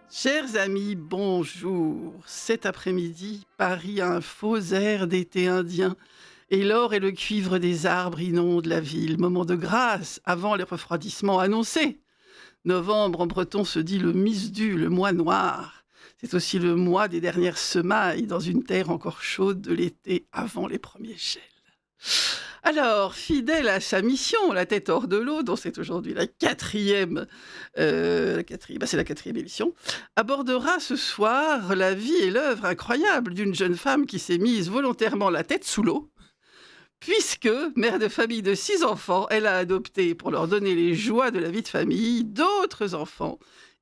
Chers amis, bonjour. Cet après-midi, Paris a un faux air d'été indien et l'or et le cuivre des arbres inondent la ville. Moment de grâce avant les refroidissements annoncés. Novembre en breton se dit le misdu, le mois noir. C'est aussi le mois des dernières semailles dans une terre encore chaude de l'été avant les premiers gels. Alors, fidèle à sa mission, la tête hors de l'eau, dont c'est aujourd'hui c'est la quatrième émission, abordera ce soir la vie et l'œuvre incroyable d'une jeune femme qui s'est mise volontairement la tête sous l'eau, puisque, mère de famille de 6 enfants, elle a adopté, pour leur donner les joies de la vie de famille, d'autres enfants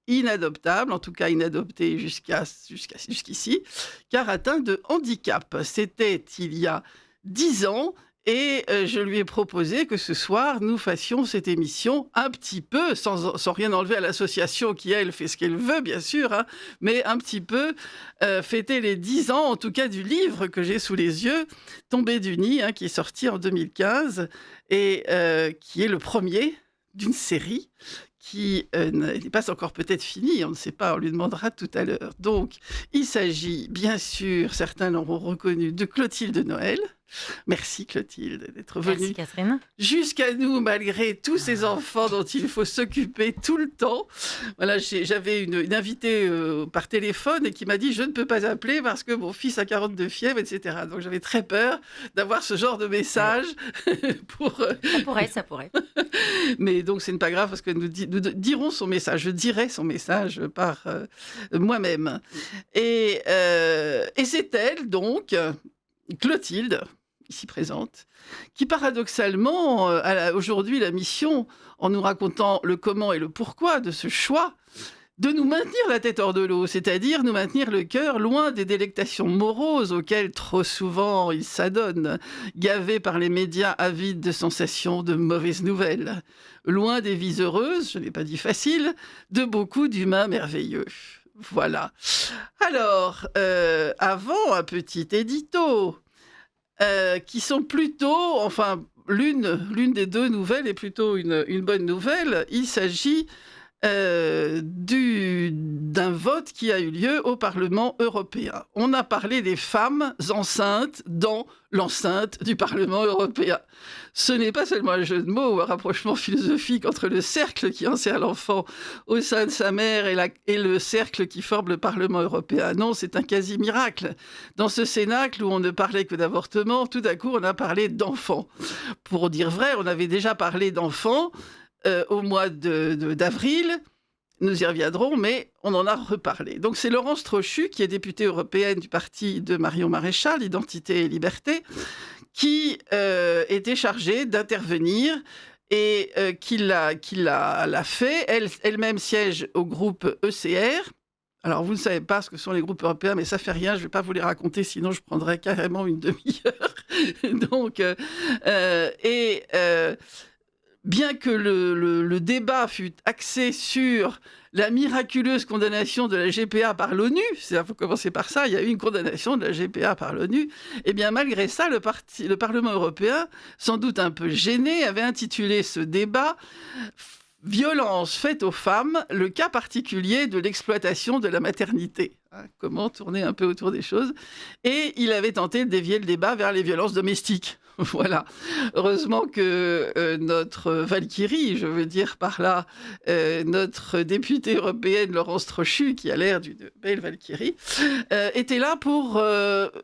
inadoptables, en tout cas inadoptés jusqu'ici, car atteints de handicap. C'était il y a 10 ans. Et je lui ai proposé que ce soir, nous fassions cette émission un petit peu, sans rien enlever à l'association qui, elle, fait ce qu'elle veut, bien sûr, hein, mais un petit peu fêter les 10 ans, en tout cas, du livre que j'ai sous les yeux, Tombé du nid, hein, qui est sorti en 2015 et qui est le premier d'une série qui n'est pas encore peut-être finie, on ne sait pas, on lui demandera tout à l'heure. Donc, il s'agit, bien sûr, certains l'auront reconnu, de Clotilde Noël. Merci Clotilde d'être venue. Merci Catherine. Jusqu'à nous, malgré tous ces enfants dont il faut s'occuper tout le temps. Voilà, j'avais une invitée par téléphone et qui m'a dit « Je ne peux pas appeler parce que mon fils a 42 fièvres, etc. » Donc j'avais très peur d'avoir ce genre de message. Ça pourrait. Mais donc ce n'est pas grave parce que nous dirons son message. Je dirai son message par moi-même. Et c'est elle, donc, Clotilde, ici présente, qui paradoxalement a aujourd'hui la mission, en nous racontant le comment et le pourquoi de ce choix, de nous maintenir la tête hors de l'eau, c'est-à-dire nous maintenir le cœur loin des délectations moroses auxquelles trop souvent il s'adonne, gavé par les médias avides de sensations de mauvaises nouvelles, loin des vies heureuses, je n'ai pas dit faciles, de beaucoup d'humains merveilleux. Voilà. Alors, avant un petit édito, qui sont plutôt, enfin, l'une des deux nouvelles est plutôt une bonne nouvelle. Il s'agit d'un vote qui a eu lieu au Parlement européen. On a parlé des femmes enceintes dans l'enceinte du Parlement européen. Ce n'est pas seulement un jeu de mots ou un rapprochement philosophique entre le cercle qui enserre l'enfant au sein de sa mère et le cercle qui forme le Parlement européen. Non, c'est un quasi-miracle. Dans ce cénacle où on ne parlait que d'avortement, tout à coup, on a parlé d'enfants. Pour dire vrai, on avait déjà parlé d'enfants au mois d'avril, nous y reviendrons, mais on en a reparlé. Donc c'est Laurence Trochu, qui est députée européenne du parti de Marion Maréchal, Identité et Liberté, qui était chargée d'intervenir et qui l'a fait. Elle-même siège au groupe ECR. Alors, vous ne savez pas ce que sont les groupes européens, mais ça fait rien, je ne vais pas vous les raconter, sinon je prendrais carrément une demi-heure. Donc, bien que le débat fût axé sur la miraculeuse condamnation de la GPA par l'ONU, il faut commencer par ça, il y a eu une condamnation de la GPA par l'ONU, et bien malgré ça, le Parlement européen, sans doute un peu gêné, avait intitulé ce débat « Violence faite aux femmes, le cas particulier de l'exploitation de la maternité ». Comment tourner un peu autour des choses. Et il avait tenté de dévier le débat vers les violences domestiques. Voilà. Heureusement que notre Valkyrie, je veux dire par là, notre députée européenne Laurence Trochu, qui a l'air d'une belle Valkyrie, était là pour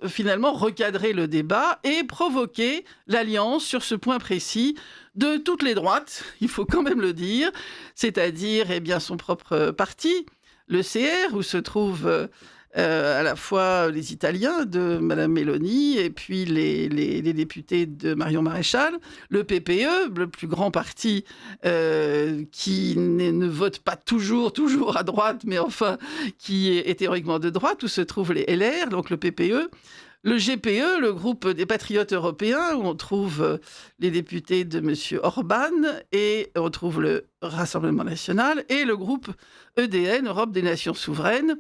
finalement recadrer le débat et provoquer l'alliance sur ce point précis de toutes les droites, il faut quand même le dire, c'est-à-dire son propre parti, le CR, où se trouvent à la fois les Italiens de Madame Meloni et puis les députés de Marion Maréchal, le PPE, le plus grand parti qui ne vote pas toujours à droite, mais enfin qui est théoriquement de droite, où se trouvent les LR, donc le PPE, le GPE, le groupe des patriotes européens, où on trouve les députés de M. Orban, et on trouve le Rassemblement national, et le groupe EDN, Europe des nations souveraines,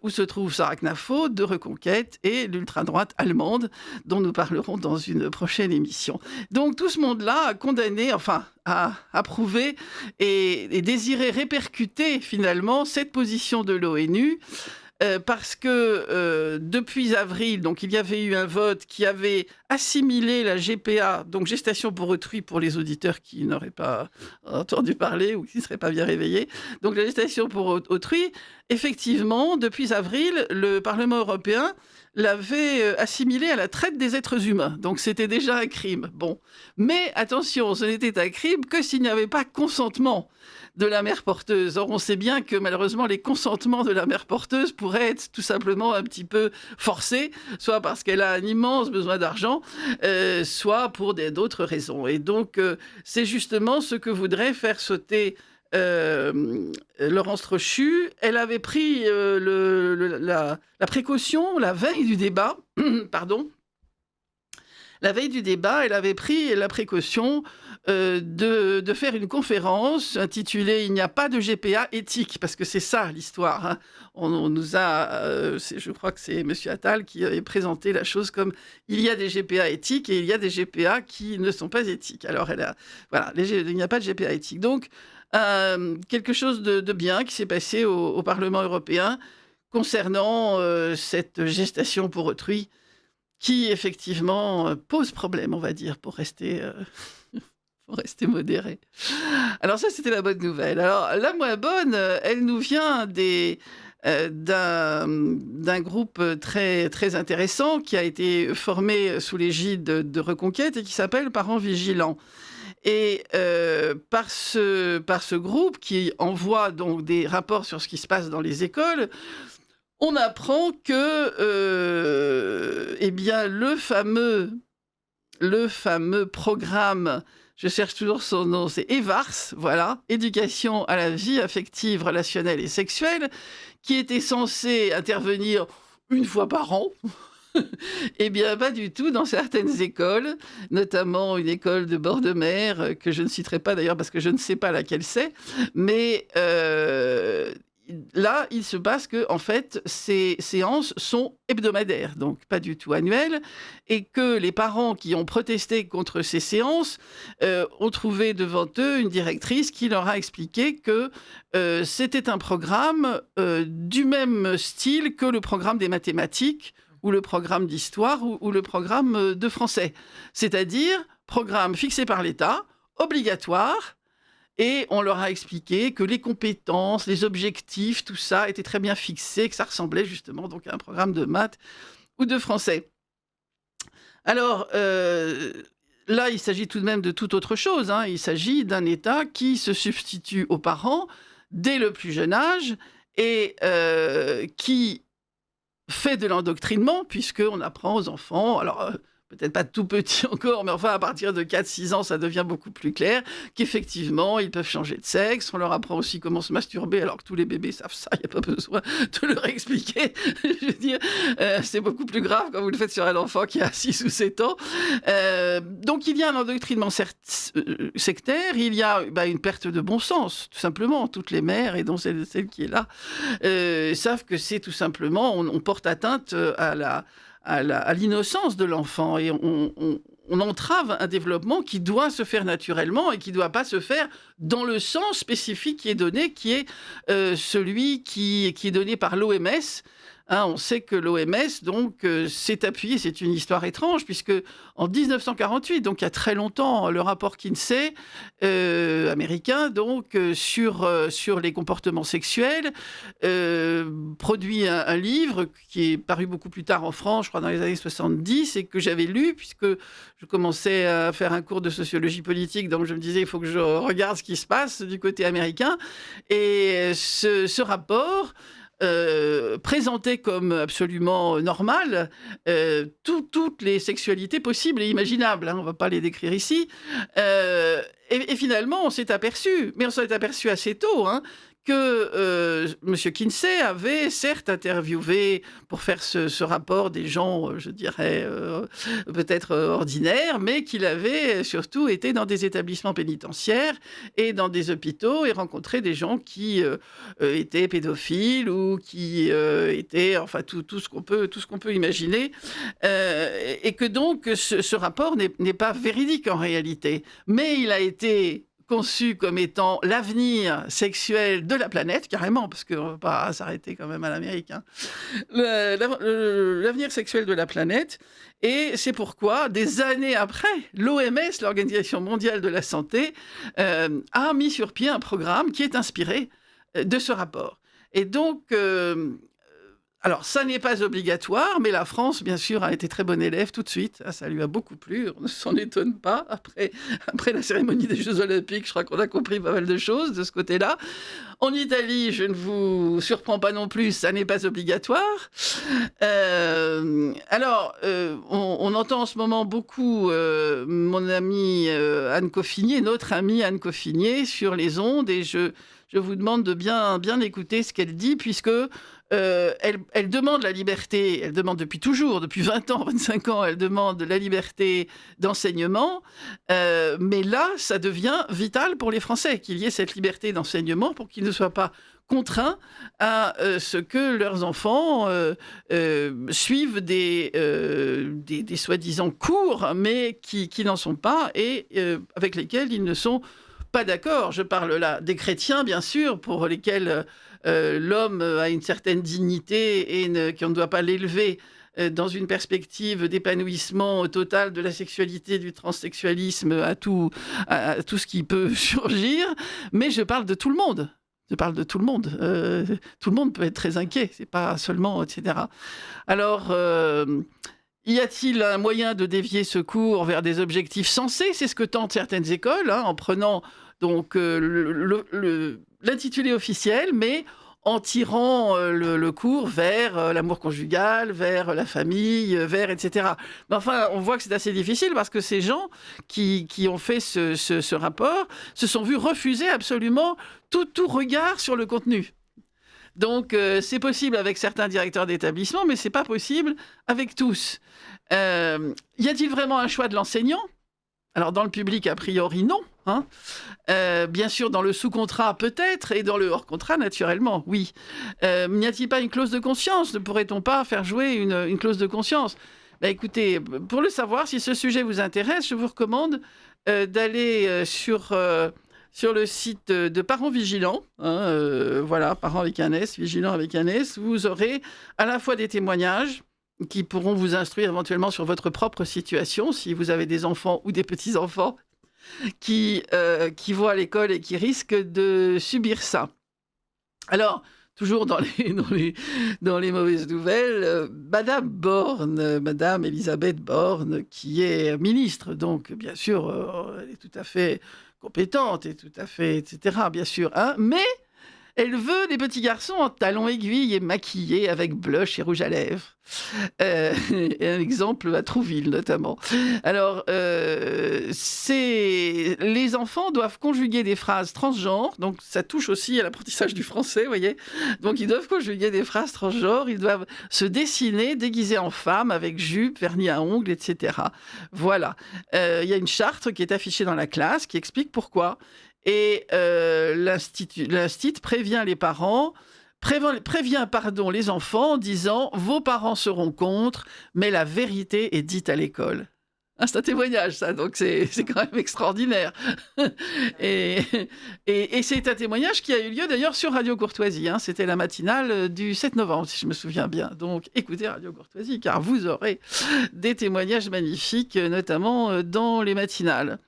où se trouve Sarah Knafo de Reconquête et l'ultra-droite allemande, dont nous parlerons dans une prochaine émission. Donc tout ce monde-là a condamné, enfin a approuvé et désiré répercuter finalement cette position de l'ONU, parce que depuis avril, donc il y avait eu un vote qui avait assimilé la GPA, donc gestation pour autrui pour les auditeurs qui n'auraient pas entendu parler ou qui ne seraient pas bien réveillés. Donc la gestation pour autrui, effectivement, depuis avril, le Parlement européen l'avait assimilé à la traite des êtres humains. Donc c'était déjà un crime. Bon. Mais attention, ce n'était un crime que s'il n'y avait pas consentement de la mère porteuse. Or, on sait bien que malheureusement, les consentements de la mère porteuse pourraient être tout simplement un petit peu forcés, soit parce qu'elle a un immense besoin d'argent, soit pour d'autres raisons. Et donc, c'est justement ce que voudrait faire sauter Laurence Trochu. Elle avait pris la précaution la veille du débat, pardon. La veille du débat, elle avait pris la précaution de faire une conférence intitulée « Il n'y a pas de GPA éthique », parce que c'est ça l'histoire. Hein. On nous a, je crois que c'est M. Attal qui avait présenté la chose comme « Il y a des GPA éthiques et il y a des GPA qui ne sont pas éthiques ». Alors, voilà, il n'y a pas de GPA éthique. Donc, quelque chose de bien qui s'est passé au Parlement européen concernant cette gestation pour autrui, qui, effectivement, pose problème, on va dire, pour rester modéré. Alors ça, c'était la bonne nouvelle. Alors, la moins bonne, elle nous vient d'un groupe très, très intéressant qui a été formé sous l'égide de Reconquête et qui s'appelle Parents Vigilants. Et par ce groupe qui envoie donc des rapports sur ce qui se passe dans les écoles, on apprend que eh bien, le fameux programme, je cherche toujours son nom, c'est EVARS, voilà, Éducation à la vie affective, relationnelle et sexuelle, qui était censé intervenir une fois par an. Eh bien, pas du tout dans certaines écoles, notamment une école de bord de mer, que je ne citerai pas d'ailleurs parce que je ne sais pas laquelle c'est, mais là, il se passe que, en fait, ces séances sont hebdomadaires, donc pas du tout annuelles, et que les parents qui ont protesté contre ces séances ont trouvé devant eux une directrice qui leur a expliqué que c'était un programme du même style que le programme des mathématiques ou le programme d'histoire ou le programme de français. C'est-à-dire programme fixé par l'État, obligatoire. Et on leur a expliqué que les compétences, les objectifs, tout ça était très bien fixé, que ça ressemblait justement donc à un programme de maths ou de français. Alors, là, il s'agit tout de même de toute autre chose. Hein. Il s'agit d'un État qui se substitue aux parents dès le plus jeune âge et qui fait de l'endoctrinement, puisqu'on apprend aux enfants... Alors, peut-être pas tout petit encore, mais enfin, à partir de 4-6 ans, ça devient beaucoup plus clair, qu'effectivement, ils peuvent changer de sexe. On leur apprend aussi comment se masturber, alors que tous les bébés savent ça, il n'y a pas besoin de leur expliquer. Je veux dire, c'est beaucoup plus grave quand vous le faites sur un enfant qui a 6 ou 7 ans. Donc, il y a un endoctrinement sectaire, il y a une perte de bon sens, tout simplement. Toutes les mères, et dont celle qui est là, savent que c'est tout simplement, on porte atteinte à l'innocence de l'enfant et on entrave un développement qui doit se faire naturellement et qui ne doit pas se faire dans le sens spécifique qui est donné, qui est celui qui est donné par l'OMS. Hein, on sait que l'OMS donc s'est appuyé, c'est une histoire étrange, puisque en 1948, donc il y a très longtemps, le rapport Kinsey américain donc sur les comportements sexuels produit un livre qui est paru beaucoup plus tard en France, je crois dans les années 70, et que j'avais lu puisque je commençais à faire un cours de sociologie politique, donc je me disais il faut que je regarde ce qui se passe du côté américain. Et ce rapport présenté comme absolument normal toutes les sexualités possibles et imaginables. Hein, on ne va pas les décrire ici. Et finalement, on s'est aperçu, mais on s'en est aperçu assez tôt, hein, que M. Kinsey avait certes interviewé pour faire ce rapport des gens, je dirais, peut-être ordinaires, mais qu'il avait surtout été dans des établissements pénitentiaires et dans des hôpitaux et rencontré des gens qui étaient pédophiles ou qui étaient, enfin, tout ce qu'on peut imaginer, et que donc ce rapport n'est pas véridique en réalité, mais il a été conçu comme étant l'avenir sexuel de la planète, carrément, parce qu'on ne va pas s'arrêter quand même à l'Amérique, hein. L'avenir sexuel de la planète, et c'est pourquoi, des années après, l'OMS, l'Organisation mondiale de la santé, a mis sur pied un programme qui est inspiré de ce rapport. Et donc, alors, ça n'est pas obligatoire, mais la France, bien sûr, a été très bonne élève tout de suite. Ça lui a beaucoup plu, on ne s'en étonne pas. Après la cérémonie des Jeux Olympiques, je crois qu'on a compris pas mal de choses de ce côté-là. En Italie, je ne vous surprends pas non plus, ça n'est pas obligatoire. Alors, on entend en ce moment beaucoup mon amie Anne Coffinier, notre amie Anne Coffinier, sur les ondes, et je vous demande de bien écouter ce qu'elle dit, puisque elle demande la liberté, elle demande depuis toujours, depuis 20 ans, 25 ans, elle demande la liberté d'enseignement, mais là, ça devient vital pour les Français, qu'il y ait cette liberté d'enseignement pour qu'ils ne soient pas contraints à ce que leurs enfants suivent des soi-disant cours, mais qui n'en sont pas et avec lesquels ils ne sont pas d'accord. Je parle là des chrétiens, bien sûr, pour lesquels l'homme a une certaine dignité et qu'on ne doit pas l'élever dans une perspective d'épanouissement total de la sexualité, du transsexualisme, à tout ce qui peut surgir. Mais je parle de tout le monde. Je parle de tout le monde. Tout le monde peut être très inquiet. C'est pas seulement, etc. Alors, y a-t-il un moyen de dévier ce cours vers des objectifs sensés ? C'est ce que tentent certaines écoles, hein, en prenant donc l'intitulé officiel, mais en tirant le cours vers l'amour conjugal, vers la famille, vers etc. Mais enfin, on voit que c'est assez difficile parce que ces gens qui ont fait ce rapport se sont vus refuser absolument tout regard sur le contenu. Donc, c'est possible avec certains directeurs d'établissement, mais c'est pas possible avec tous. Y a-t-il vraiment un choix de l'enseignant ? Alors, dans le public, a priori, non. Hein. Bien sûr, dans le sous-contrat, peut-être, et dans le hors-contrat, naturellement, oui. N'y a-t-il pas une clause de conscience ? Ne pourrait-on pas faire jouer une clause de conscience ? Ben, écoutez, pour le savoir, si ce sujet vous intéresse, je vous recommande d'aller sur le site de Parents Vigilants, hein, voilà, Parents avec un S, Vigilants avec un S. Vous aurez à la fois des témoignages qui pourront vous instruire éventuellement sur votre propre situation, si vous avez des enfants ou des petits-enfants qui vont à l'école et qui risquent de subir ça. Alors, toujours dans les mauvaises nouvelles, Madame Elisabeth Borne, qui est ministre, donc bien sûr, elle est tout à fait compétente et tout à fait, etc., bien sûr, hein, mais elle veut des petits garçons en talons aiguilles et maquillés avec blush et rouge à lèvres. Et un exemple à Trouville, notamment. Alors, les enfants doivent conjuguer des phrases transgenres, donc ça touche aussi à l'apprentissage du français, vous voyez. Donc, ils doivent conjuguer des phrases transgenres, ils doivent se dessiner, déguisés en femme, avec jupe, vernis à ongles, etc. Voilà. Il y a une charte qui est affichée dans la classe qui explique pourquoi. Et l'institut prévient les parents, prévient les enfants en disant « Vos parents seront contre, mais la vérité est dite à l'école ». Ah, c'est un témoignage, ça, donc c'est quand même extraordinaire. Et c'est un témoignage qui a eu lieu d'ailleurs sur Radio Courtoisie. Hein. C'était la matinale du 7 novembre, si je me souviens bien. Donc écoutez Radio Courtoisie, car vous aurez des témoignages magnifiques, notamment dans les matinales.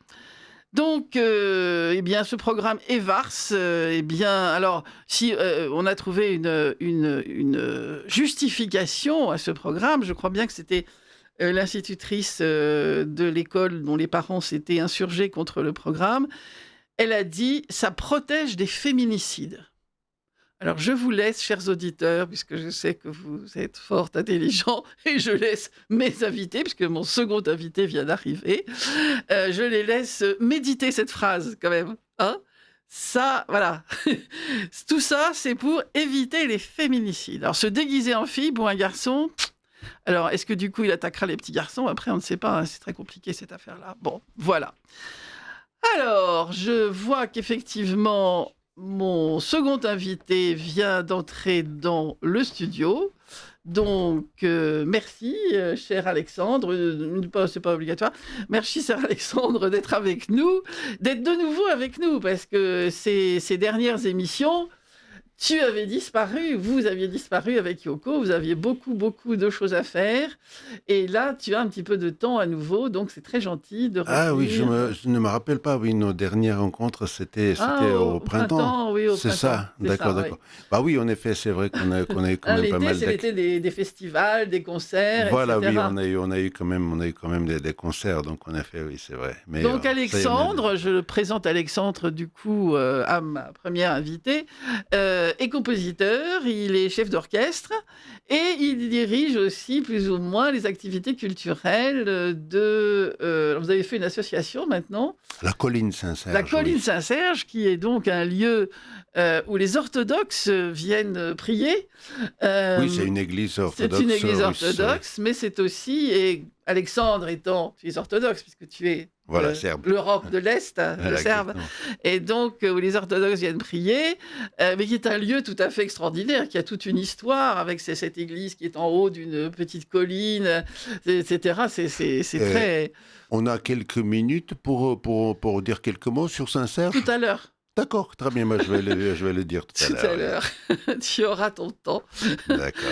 Donc, eh bien, ce programme EVARS, eh bien, alors, si on a trouvé une justification à ce programme, je crois bien que c'était l'institutrice de l'école dont les parents s'étaient insurgés contre le programme. Elle a dit « ça protège des féminicides ». Alors, je vous laisse, chers auditeurs, puisque je sais que vous êtes fort intelligents, et je laisse mes invités, puisque mon second invité vient d'arriver, je les laisse méditer cette phrase, quand même. Hein ? Ça, voilà. Tout ça, c'est pour éviter les féminicides. Alors, se déguiser en fille pour un garçon... Alors, est-ce que du coup, il attaquera les petits garçons? Après, on ne sait pas. Hein, c'est très compliqué, cette affaire-là. Bon, voilà. Alors, je vois qu'effectivement, mon second invité vient d'entrer dans le studio. Donc, merci, cher Alexandre. C'est pas obligatoire. Merci, cher Alexandre, d'être avec nous, d'être de nouveau avec nous, parce que ces dernières émissions, tu avais disparu, vous aviez disparu avec Yoko, vous aviez beaucoup, beaucoup de choses à faire. Et là, tu as un petit peu de temps à nouveau, donc c'est très gentil de revenir. Ah oui, je ne me rappelle pas, oui, nos dernières rencontres, c'était au printemps. Oui, au c'est printemps. Ça, d'accord. Oui. Bah oui, en effet, c'est vrai qu'on a quand même pas mal c'est l'été des festivals, des concerts, voilà, etc. Oui, on a eu quand même des concerts, donc en effet, oui, c'est vrai. Mais, donc Alexandre, je présente Alexandre du coup à ma première invitée, est compositeur, il est chef d'orchestre et il dirige aussi plus ou moins les activités culturelles vous avez fait une association maintenant. La Colline Saint-Serge. La Colline Saint-Serge, qui est donc un lieu où les orthodoxes viennent prier. Oui, c'est une église orthodoxe. C'est une église orthodoxe, mais c'est aussi, et Alexandre étant, tu es orthodoxe puisque tu es serbe. l'Europe de l'Est, le Serbe, et donc où les orthodoxes viennent prier, mais qui est un lieu tout à fait extraordinaire, qui a toute une histoire avec cette église qui est en haut d'une petite colline, etc. C'est très... On a quelques minutes pour dire quelques mots sur Saint-Serge. Tout à l'heure. D'accord, très bien, moi je vais le dire tout à l'heure. Tu auras ton temps. D'accord.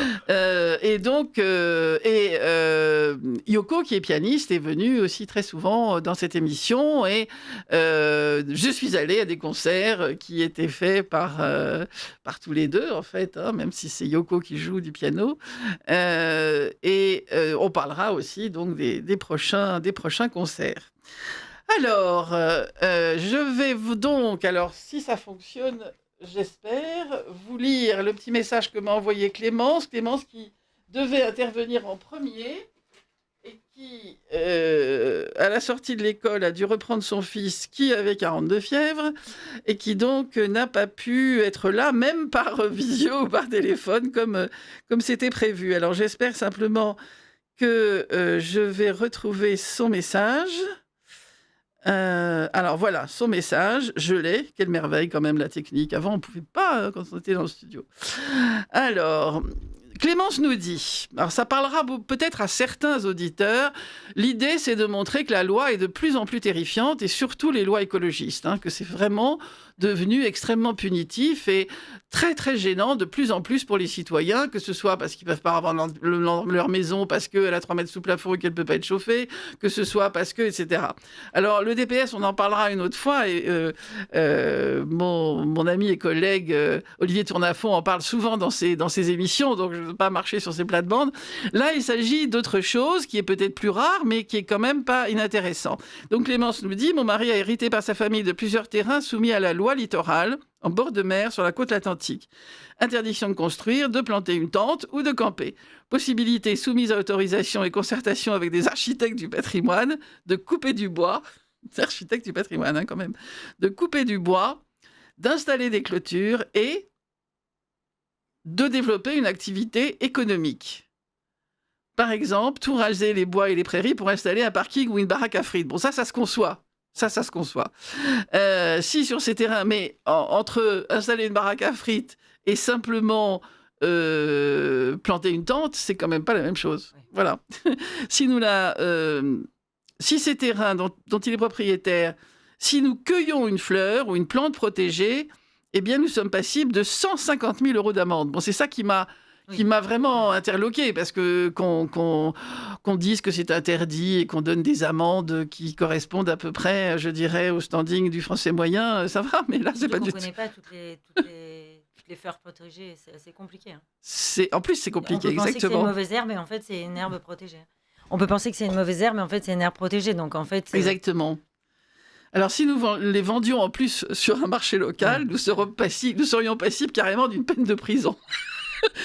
Et donc, Yoko, qui est pianiste, est venue aussi très souvent dans cette émission. Et je suis allée à des concerts qui étaient faits par tous les deux, en fait, hein, même si c'est Yoko qui joue du piano. On parlera aussi donc des prochains concerts. Alors, je vais donc, si ça fonctionne, j'espère, vous lire le petit message que m'a envoyé Clémence qui devait intervenir en premier et qui, à la sortie de l'école, a dû reprendre son fils qui avait 42 fièvres et qui donc n'a pas pu être là, même par visio ou par téléphone, comme c'était prévu. Alors, j'espère simplement que je vais retrouver son message. Alors voilà, son message, je l'ai. Quelle merveille quand même la technique. Avant, on ne pouvait pas quand on était dans le studio. Alors, Clémence nous dit, alors ça parlera peut-être à certains auditeurs, l'idée c'est de montrer que la loi est de plus en plus terrifiante, et surtout les lois écologistes, hein, que c'est vraiment devenu extrêmement punitif et très très gênant de plus en plus pour les citoyens, que ce soit parce qu'ils ne peuvent pas avoir leur maison parce qu'elle a 3 mètres sous plafond et qu'elle ne peut pas être chauffée, que ce soit parce que, etc. Alors le DPS, on en parlera une autre fois, et mon ami et collègue Olivier Tournafont en parle souvent dans ses émissions, donc je ne veux pas marcher sur ses plates-bandes. Là, il s'agit d'autre chose qui est peut-être plus rare, mais qui est quand même pas inintéressant. Donc Clémence nous dit, mon mari a hérité par sa famille de plusieurs terrains soumis à la loi littorale, en bord de mer, sur la côte atlantique. Interdiction de construire, de planter une tente ou de camper. Possibilité soumise à autorisation et concertation avec des architectes du patrimoine de couper du bois, des architectes du patrimoine quand même, de couper du bois, d'installer des clôtures et de développer une activité économique. Par exemple, tout raser les bois et les prairies pour installer un parking ou une baraque à frites. Bon, ça se conçoit. Ça se conçoit. Si sur ces terrains, mais entre installer une baraque à frites et simplement planter une tente, c'est quand même pas la même chose. Oui. Voilà. Si ces terrains dont il est propriétaire, si nous cueillons une fleur ou une plante protégée, eh bien, nous sommes passibles de 150 000 € d'amende. Bon, c'est ça qui m'a vraiment interloqué, parce que qu'on dise que c'est interdit et qu'on donne des amendes qui correspondent à peu près, je dirais, au standing du français moyen, ça va, mais là, c'est pas du tout. On ne connaît pas toutes les fleurs protégées, c'est assez compliqué. Hein. En plus, c'est compliqué, exactement. On peut penser que c'est une mauvaise herbe, mais en fait, c'est une herbe protégée. On peut penser que c'est une mauvaise herbe, mais en fait, c'est une herbe protégée. Donc, en fait, exactement. Alors, si nous les vendions en plus sur un marché local, nous serions passibles carrément d'une peine de prison.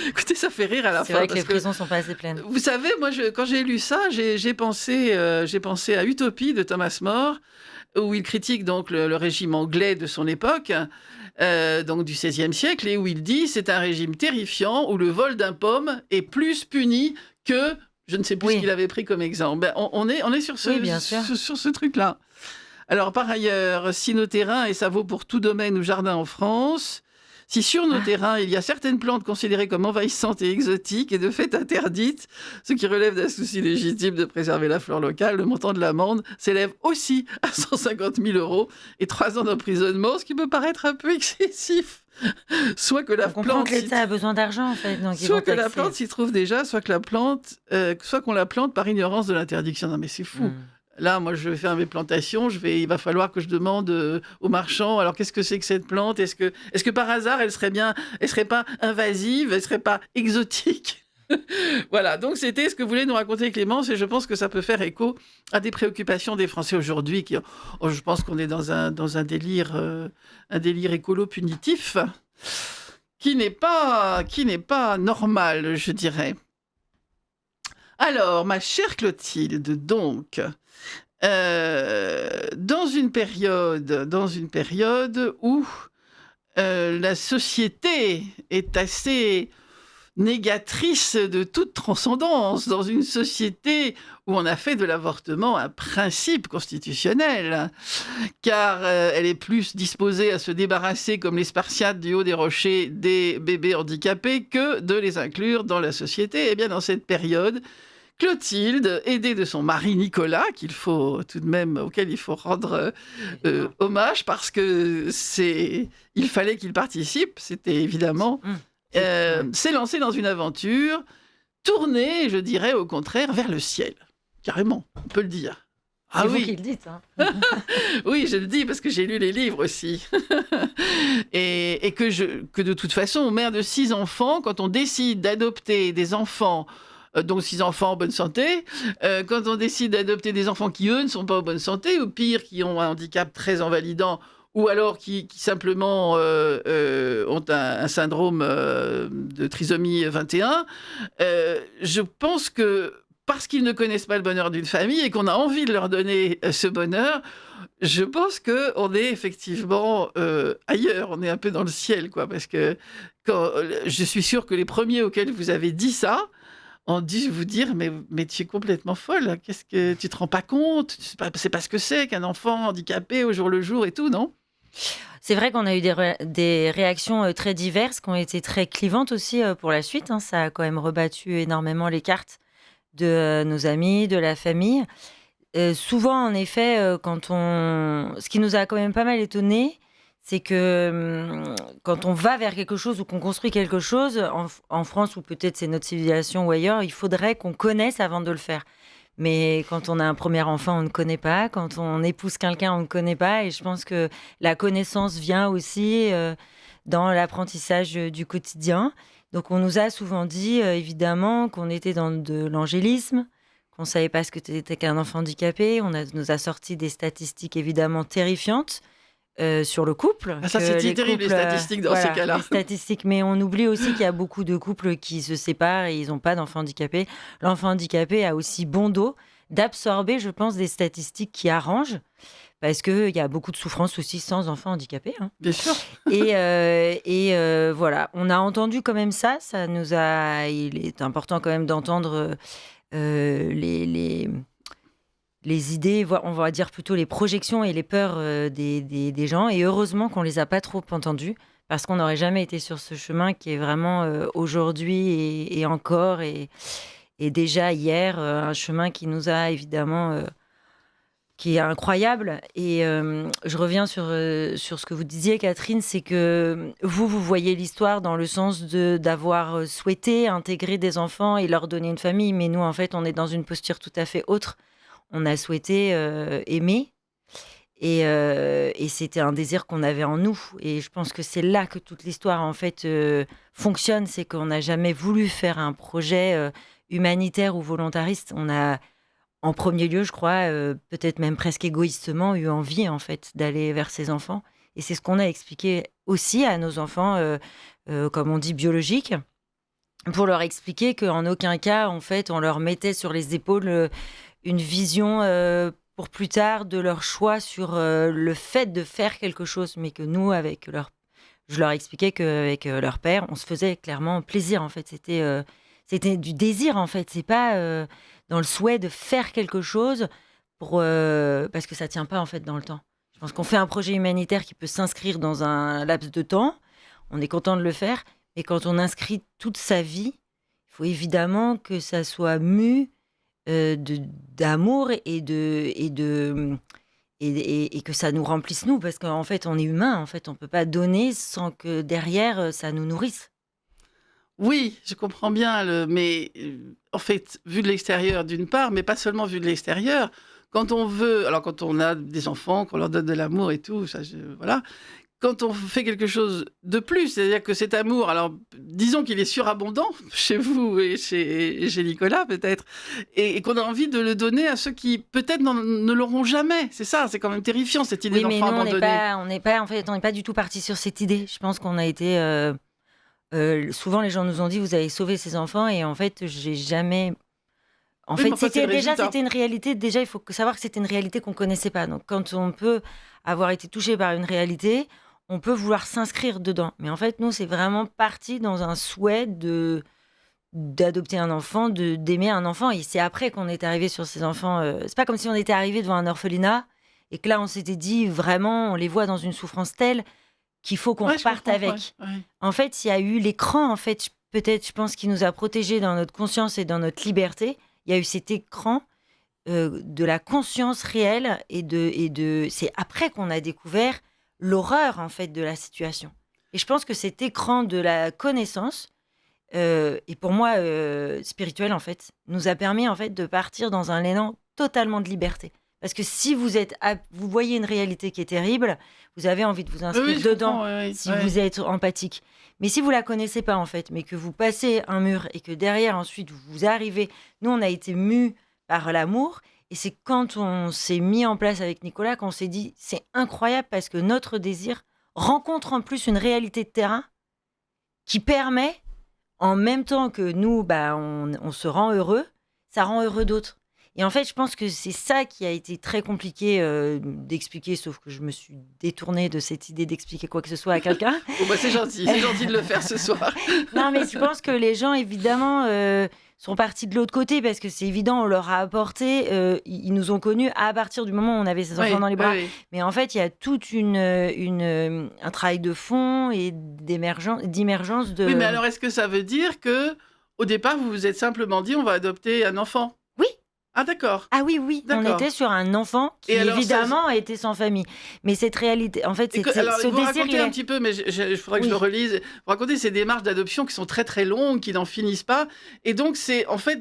Écoutez, ça fait rire à la fin. C'est vrai que les prisons ne sont pas assez pleines. Vous savez, moi, quand j'ai lu ça, j'ai pensé à Utopie de Thomas More, où il critique donc le régime anglais de son époque, donc du XVIe siècle, et où il dit c'est un régime terrifiant où le vol d'un pomme est plus puni que je ne sais plus ce qu'il avait pris comme exemple. Ben, on est sur sur ce truc-là. Alors par ailleurs, si nos terrains, et ça vaut pour tout domaine ou jardin en France, si sur nos terrains, il y a certaines plantes considérées comme envahissantes et exotiques et de fait interdites, ce qui relève d'un souci légitime de préserver la flore locale, le montant de l'amende s'élève aussi à 150 000 € et 3 ans d'emprisonnement, ce qui peut paraître un peu excessif. Soit que la plante, que l'État a besoin d'argent, en fait. Donc soit que la plante s'y trouve déjà, soit qu'on la plante par ignorance de l'interdiction. Non mais c'est fou. Là, moi, je vais faire mes plantations. Il va falloir que je demande aux marchands. Alors, qu'est-ce que c'est que cette plante ? Est-ce que par hasard, elle serait pas invasive ? Elle serait pas exotique ? Voilà. Donc, c'était ce que voulait nous raconter Clémence, et je pense que ça peut faire écho à des préoccupations des Français aujourd'hui. Je pense qu'on est dans un délire écolo punitif qui n'est pas normal, je dirais. Alors, ma chère Clotilde, donc, dans une période où la société est assez négatrice de toute transcendance, dans une société où on a fait de l'avortement un principe constitutionnel, car elle est plus disposée à se débarrasser, comme les Spartiates du haut des rochers, des bébés handicapés, que de les inclure dans la société. Et bien, dans cette période, Clotilde, aidée de son mari Nicolas, auquel il faut rendre hommage, parce que il fallait qu'il participe, c'était évidemment, s'est lancée dans une aventure tournée, je dirais au contraire, vers le ciel. Carrément, on peut le dire. C'est vous qui le dites. Hein. Oui, je le dis parce que j'ai lu les livres aussi. et que de toute façon, mère de 6 enfants, quand on décide d'adopter des enfants, donc 6 enfants en bonne santé, quand on décide d'adopter des enfants qui, eux, ne sont pas en bonne santé, ou pire, qui ont un handicap très invalidant, ou alors qui simplement ont un syndrome de trisomie 21, je pense que parce qu'ils ne connaissent pas le bonheur d'une famille et qu'on a envie de leur donner ce bonheur, je pense qu'on est effectivement ailleurs, on est un peu dans le ciel, quoi, parce que je suis sûre que les premiers auxquels vous avez dit ça ont dû vous dire mais tu es complètement folle, qu'est-ce que tu te rends pas compte, c'est pas ce que c'est qu'un enfant handicapé au jour le jour et tout, non ? C'est vrai qu'on a eu des réactions très diverses qui ont été très clivantes aussi pour la suite. Hein. Ça a quand même rebattu énormément les cartes de nos amis, de la famille. Souvent, en effet, ce qui nous a quand même pas mal étonnés, c'est que quand on va vers quelque chose ou qu'on construit quelque chose, en France, ou peut-être c'est notre civilisation ou ailleurs, il faudrait qu'on connaisse avant de le faire. Mais quand on a un premier enfant, on ne connaît pas. Quand on épouse quelqu'un, on ne connaît pas. Et je pense que la connaissance vient aussi dans l'apprentissage du quotidien. Donc, on nous a souvent dit, évidemment, qu'on était dans de l'angélisme, qu'on ne savait pas ce que c'était qu'un enfant handicapé. Nous a sorti des statistiques, évidemment, terrifiantes sur le couple. Ah, ça, c'est terrible, les statistiques dans ces cas-là. Les statistiques, mais on oublie aussi qu'il y a beaucoup de couples qui se séparent et ils n'ont pas d'enfant handicapé. L'enfant handicapé a aussi bon dos d'absorber, je pense, des statistiques qui arrangent, parce qu'il y a beaucoup de souffrance aussi sans enfant handicapé. Hein. Bien sûr. Et voilà, on a entendu quand même ça. Il est important quand même d'entendre les idées, on va dire plutôt les projections et les peurs des gens. Et heureusement qu'on ne les a pas trop entendues, parce qu'on n'aurait jamais été sur ce chemin qui est vraiment aujourd'hui et encore, et déjà hier, un chemin qui nous a évidemment... qui est incroyable. Et je reviens sur ce que vous disiez, Catherine, c'est que vous voyez l'histoire dans le sens d'avoir souhaité intégrer des enfants et leur donner une famille. Mais nous, en fait, on est dans une posture tout à fait autre. On a souhaité aimer et c'était un désir qu'on avait en nous. Et je pense que c'est là que toute l'histoire, en fait, fonctionne. C'est qu'on n'a jamais voulu faire un projet humanitaire ou volontariste. On a, en premier lieu, je crois, peut-être même presque égoïstement, eu envie, en fait, d'aller vers ces enfants. Et c'est ce qu'on a expliqué aussi à nos enfants, comme on dit, biologiques, pour leur expliquer qu'en aucun cas, en fait, on leur mettait sur les épaules une vision pour plus tard de leur choix sur le fait de faire quelque chose, mais que nous, je leur expliquais qu'avec leur père, on se faisait clairement plaisir, en fait. C'était du désir, en fait. C'est pas dans le souhait de faire quelque chose parce que ça tient pas, en fait, dans le temps. Je pense qu'on fait un projet humanitaire qui peut s'inscrire dans un laps de temps. On est content de le faire. Mais quand on inscrit toute sa vie, il faut évidemment que ça soit mu d'amour et que ça nous remplisse nous, parce qu'en fait, on est humain. En fait, on peut pas donner sans que derrière, ça nous nourrisse. Oui, je comprends bien, mais en fait, vu de l'extérieur d'une part, mais pas seulement vu de l'extérieur, quand on a des enfants, qu'on leur donne de l'amour et tout, voilà, quand on fait quelque chose de plus, c'est-à-dire que cet amour, alors disons qu'il est surabondant chez vous et chez Nicolas peut-être, et qu'on a envie de le donner à ceux qui peut-être ne l'auront jamais. C'est ça, c'est quand même terrifiant cette idée Oui, mais d'enfant nous, abandonné. on n'est pas du tout parti sur cette idée. Je pense qu'on a été souvent, les gens nous ont dit, vous avez sauvé ces enfants, et en fait, j'ai jamais. En Oui, fait, mais enfin, c'est le résultat. c'était une réalité. Déjà, il faut savoir que c'était une réalité qu'on connaissait pas. Donc, quand on peut avoir été touché par une réalité, on peut vouloir s'inscrire dedans. Mais en fait, nous, c'est vraiment parti dans un souhait d'adopter un enfant, d'aimer un enfant. Et c'est après qu'on est arrivé sur ces enfants. C'est pas comme si on était arrivé devant un orphelinat et que là, on s'était dit vraiment, on les voit dans une souffrance telle qu'il faut qu'on Ouais, je reparte comprends, avec. ouais, ouais. En fait, il y a eu l'écran, en fait, peut-être, je pense, qui nous a protégés dans notre conscience et dans notre liberté. Il y a eu cet écran de la conscience réelle c'est après qu'on a découvert l'horreur, en fait, de la situation. Et je pense que cet écran de la connaissance, et pour moi, spirituel, en fait, nous a permis, en fait, de partir dans un élan totalement de liberté. Parce que si vous voyez une réalité qui est terrible, vous avez envie de vous inscrire Oui, je dedans comprends, ouais, si ouais. vous êtes empathique. Mais si vous la connaissez pas, en fait, mais que vous passez un mur et que derrière, ensuite, vous arrivez... Nous, on a été mus par l'amour. Et c'est quand on s'est mis en place avec Nicolas qu'on s'est dit, c'est incroyable parce que notre désir rencontre en plus une réalité de terrain qui permet, en même temps que nous, on se rend heureux, ça rend heureux d'autres. Et en fait, je pense que c'est ça qui a été très compliqué d'expliquer, sauf que je me suis détournée de cette idée d'expliquer quoi que ce soit à quelqu'un. Bon, bah, c'est gentil de le faire ce soir. Non, mais je pense que les gens, évidemment, sont partis de l'autre côté parce que c'est évident, on leur a apporté, ils nous ont connus à partir du moment où on avait ces enfants Oui, dans les bras. oui, oui. Mais en fait, il y a tout un travail de fond et d'immergence de... Oui, mais alors est-ce que ça veut dire que au départ, vous vous êtes simplement dit, on va adopter un enfant? Oui. Ah, d'accord. Ah oui, oui, on D'accord. était sur un enfant qui, Et alors, évidemment, était sans famille. Mais cette réalité, en fait, Alors, ce vous désir... racontez un petit peu, mais il faudrait que je Oui. le relise. Vous racontez ces démarches d'adoption qui sont très très longues, qui n'en finissent pas. Et donc, en fait,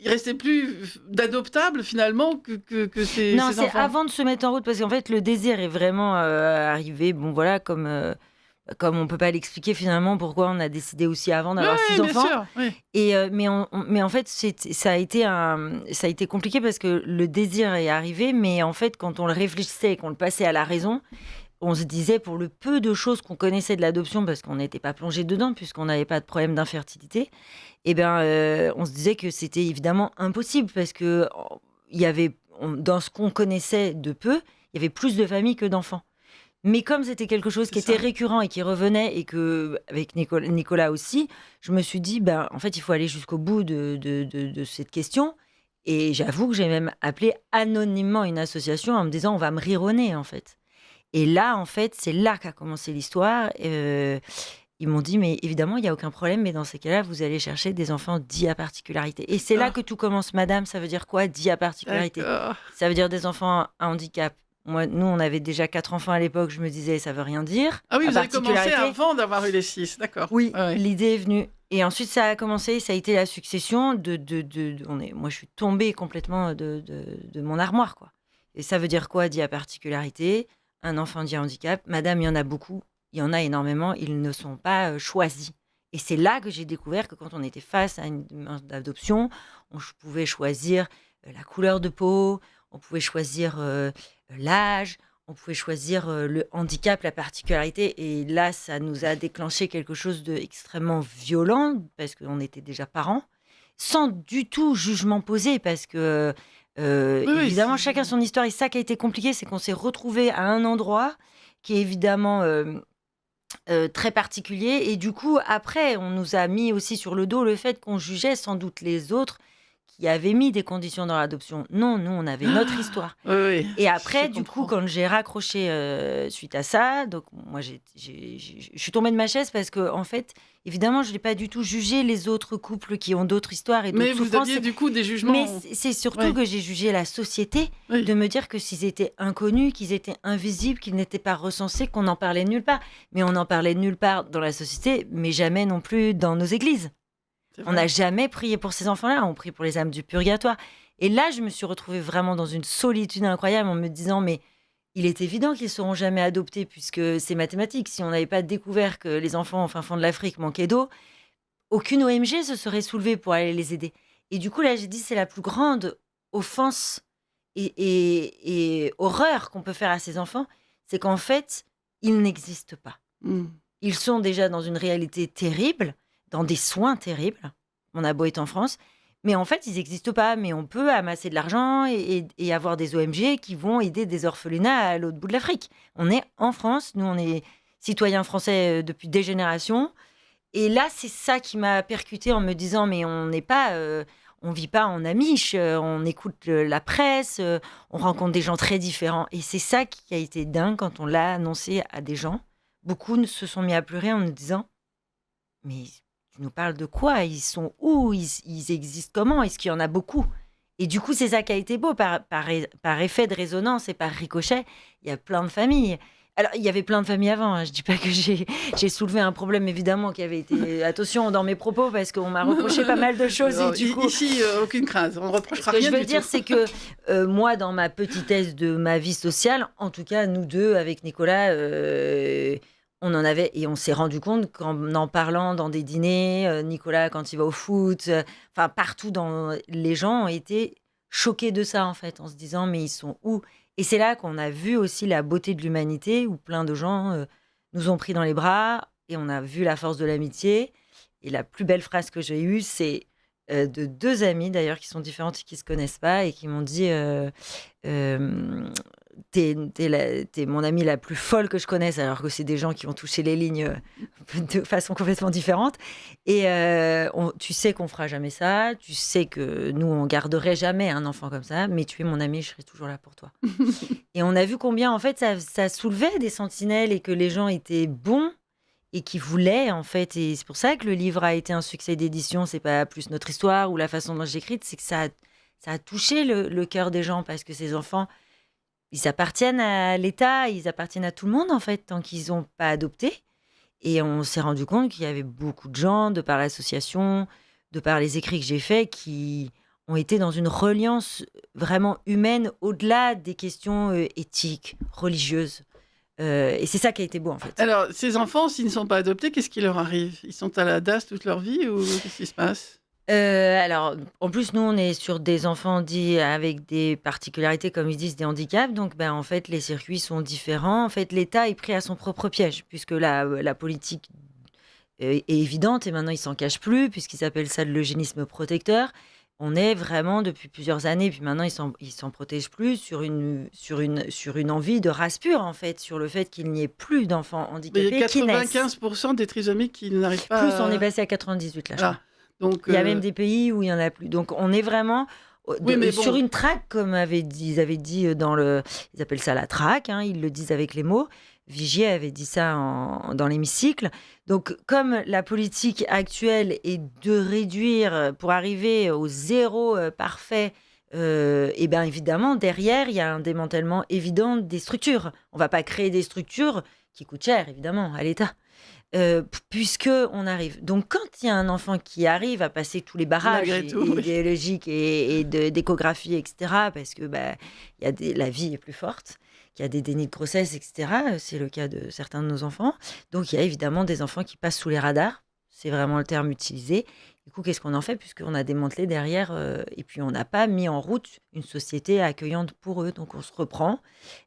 il restait plus d'adoptables finalement que ces Non, c'est enfants. avant de se mettre en route, parce qu'en fait, le désir est vraiment arrivé, bon voilà, comme on peut pas l'expliquer finalement pourquoi on a décidé aussi avant d'avoir 6 bien enfants. sûr. Oui. Et mais en fait, ça a été compliqué parce que le désir est arrivé, mais en fait, quand on le réfléchissait et qu'on le passait à la raison, on se disait, pour le peu de choses qu'on connaissait de l'adoption, parce qu'on n'était pas plongé dedans, puisqu'on n'avait pas de problème d'infertilité, on se disait que c'était évidemment impossible, parce que dans ce qu'on connaissait de peu, il y avait plus de familles que d'enfants. Mais comme c'était quelque chose qui était récurrent et qui revenait, et que avec Nicolas aussi, je me suis dit, en fait, il faut aller jusqu'au bout de cette question. Et j'avoue que j'ai même appelé anonymement une association en me disant, on va me rironner, en fait. Et là, en fait, c'est là qu'a commencé l'histoire. Ils m'ont dit, mais évidemment, il n'y a aucun problème, mais dans ces cas-là, vous allez chercher des enfants dits à particularité. Et c'est là que tout commence, madame. Ça veut dire quoi, dits à particularité? D'accord. Ça veut dire des enfants à handicap. Nous, on avait déjà 4 enfants à l'époque. Je me disais, ça veut rien dire. Ah oui, À vous avez commencé particularité. avant d'avoir eu les 6, d'accord. Oui, Ouais. l'idée est venue. Et ensuite, ça a commencé, ça a été la succession moi, je suis tombée complètement de mon armoire, quoi. Et ça veut dire quoi, dit à particularité? Un enfant dit à handicap. Madame, il y en a beaucoup, il y en a énormément, ils ne sont pas choisis. Et c'est là que j'ai découvert que quand on était face à une demande d'adoption, on pouvait choisir la couleur de peau, on pouvait choisir l'âge, on pouvait choisir le handicap, la particularité. Et là, ça nous a déclenché quelque chose d'extrêmement violent, parce qu'on était déjà parents, sans du tout jugement posé, parce que Oui, Évidemment, c'est- chacun son histoire. Et ça qui a été compliqué, c'est qu'on s'est retrouvés à un endroit qui est évidemment très particulier. Et du coup, après, on nous a mis aussi sur le dos le fait qu'on jugeait sans doute les autres qui avaient mis des conditions dans l'adoption. Non, nous, on avait notre histoire. Oui, oui, Et je après, du coup, comprends. quand j'ai raccroché suite à ça, donc moi, je suis tombée de ma chaise parce que, en fait, évidemment, je n'ai pas du tout jugé les autres couples qui ont d'autres histoires et Mais d'autres vous souffrances. aviez du coup des Mais jugements. c'est surtout Oui, que j'ai jugé la société oui. de me dire que s'ils étaient inconnus, qu'ils étaient invisibles, qu'ils n'étaient pas recensés, qu'on n'en parlait nulle part. Mais on n'en parlait nulle part dans la société, mais jamais non plus dans nos églises. C'est On vrai. n'a jamais prié pour ces enfants-là, on prie pour les âmes du purgatoire. Et là, je me suis retrouvée vraiment dans une solitude incroyable en me disant, mais il est évident qu'ils ne seront jamais adoptés puisque c'est mathématique. Si on n'avait pas découvert que les enfants au fin fond de l'Afrique manquaient d'eau, aucune ONG se serait soulevée pour aller les aider. Et du coup, là, j'ai dit, c'est la plus grande offense et horreur qu'on peut faire à ces enfants, c'est qu'en fait, ils n'existent pas. Mm. Ils sont déjà dans une réalité terrible, dans des soins terribles. On a beau être en France, mais en fait, ils n'existent pas. Mais on peut amasser de l'argent et avoir des ONG qui vont aider des orphelinats à l'autre bout de l'Afrique. On est en France, nous, on est citoyens français depuis des générations. Et là, c'est ça qui m'a percuté en me disant, mais on n'est pas, on vit pas en Amish, on écoute la presse, on rencontre des gens très différents. Et c'est ça qui a été dingue quand on l'a annoncé à des gens. Beaucoup se sont mis à pleurer en nous disant, mais tu nous parles de quoi? Ils sont où? Ils existent comment? Est-ce qu'il y en a beaucoup? Et du coup, c'est ça qui a été beau, par effet de résonance et par ricochet, il y a plein de familles. Alors, il y avait plein de familles avant, hein. Je dis pas que j'ai soulevé un problème, évidemment, qui avait été... Attention dans mes propos, parce qu'on m'a reproché pas mal de choses. Alors, Et du coup, ici, aucune crainte, on ne ce reprochera que rien je veux du dire, tout. c'est que moi, dans ma petitesse de ma vie sociale, en tout cas, nous deux, avec Nicolas, on en avait, et on s'est rendu compte qu'en parlant dans des dîners, Nicolas, quand il va au foot, enfin, partout, les gens ont été choqués de ça, en fait, en se disant, mais ils sont où? Et c'est là qu'on a vu aussi la beauté de l'humanité, où plein de gens nous ont pris dans les bras, et on a vu la force de l'amitié. Et la plus belle phrase que j'ai eue, c'est de deux amies d'ailleurs qui sont différentes et qui se connaissent pas et qui m'ont dit t'es mon amie la plus folle que je connaisse, alors que c'est des gens qui ont touché les lignes de façon complètement différente. Et tu sais qu'on fera jamais ça, tu sais que nous on garderait jamais un enfant comme ça, mais tu es mon amie, je serai toujours là pour toi. Et on a vu combien en fait ça soulevait des sentinelles et que les gens étaient bons et qui voulait en fait, et c'est pour ça que le livre a été un succès d'édition. C'est pas plus notre histoire ou la façon dont j'ai écrite, c'est que ça a touché le cœur des gens, parce que ces enfants, ils appartiennent à l'État, ils appartiennent à tout le monde en fait, tant qu'ils n'ont pas adopté. Et on s'est rendu compte qu'il y avait beaucoup de gens, de par l'association, de par les écrits que j'ai faits, qui ont été dans une reliance vraiment humaine, au-delà des questions éthiques, religieuses. Et c'est ça qui a été beau en fait. Alors, ces enfants, s'ils ne sont pas adoptés, qu'est-ce qui leur arrive? Ils sont à la DAS toute leur vie ou qu'est-ce qui se passe? Alors, en plus, nous, on est sur des enfants dits avec des particularités, comme ils disent, des handicaps. Donc, ben, en fait, les circuits sont différents. En fait, l'État est pris à son propre piège, puisque la politique est évidente et maintenant, il s'en cache plus, puisqu'ils appellent ça de l'eugénisme protecteur. On est vraiment, depuis plusieurs années, puis maintenant, ils s'en protègent plus, sur une envie de race pure, en fait, sur le fait qu'il n'y ait plus d'enfants Mais il y handicapés a qui naissent. 95% des trisomiques qui n'arrivent pas Plus, on est à... passé à 98, là, je crois. Voilà. Donc, Il y a même des pays où il n'y en a plus. Donc, on est vraiment Oui, mais bon. sur une traque, comme ils avaient dit ils appellent ça la traque, hein, ils le disent avec les mots. Vigier avait dit ça dans l'hémicycle. Donc, comme la politique actuelle est de réduire pour arriver au zéro parfait, et bien évidemment, derrière, il y a un démantèlement évident des structures. On ne va pas créer des structures qui coûtent cher, évidemment, à l'État. Puisque on arrive. Donc, quand il y a un enfant qui arrive à passer tous les barrages Malgré tout, oui. idéologiques et d'échographie, etc., parce que il y a la vie est plus forte, qu'il y a des dénis de grossesse, etc. C'est le cas de certains de nos enfants. Donc, il y a évidemment des enfants qui passent sous les radars. C'est vraiment le terme utilisé. Du coup, qu'est-ce qu'on en fait, puisqu'on a démantelé derrière et puis on n'a pas mis en route une société accueillante pour eux. Donc, on se reprend.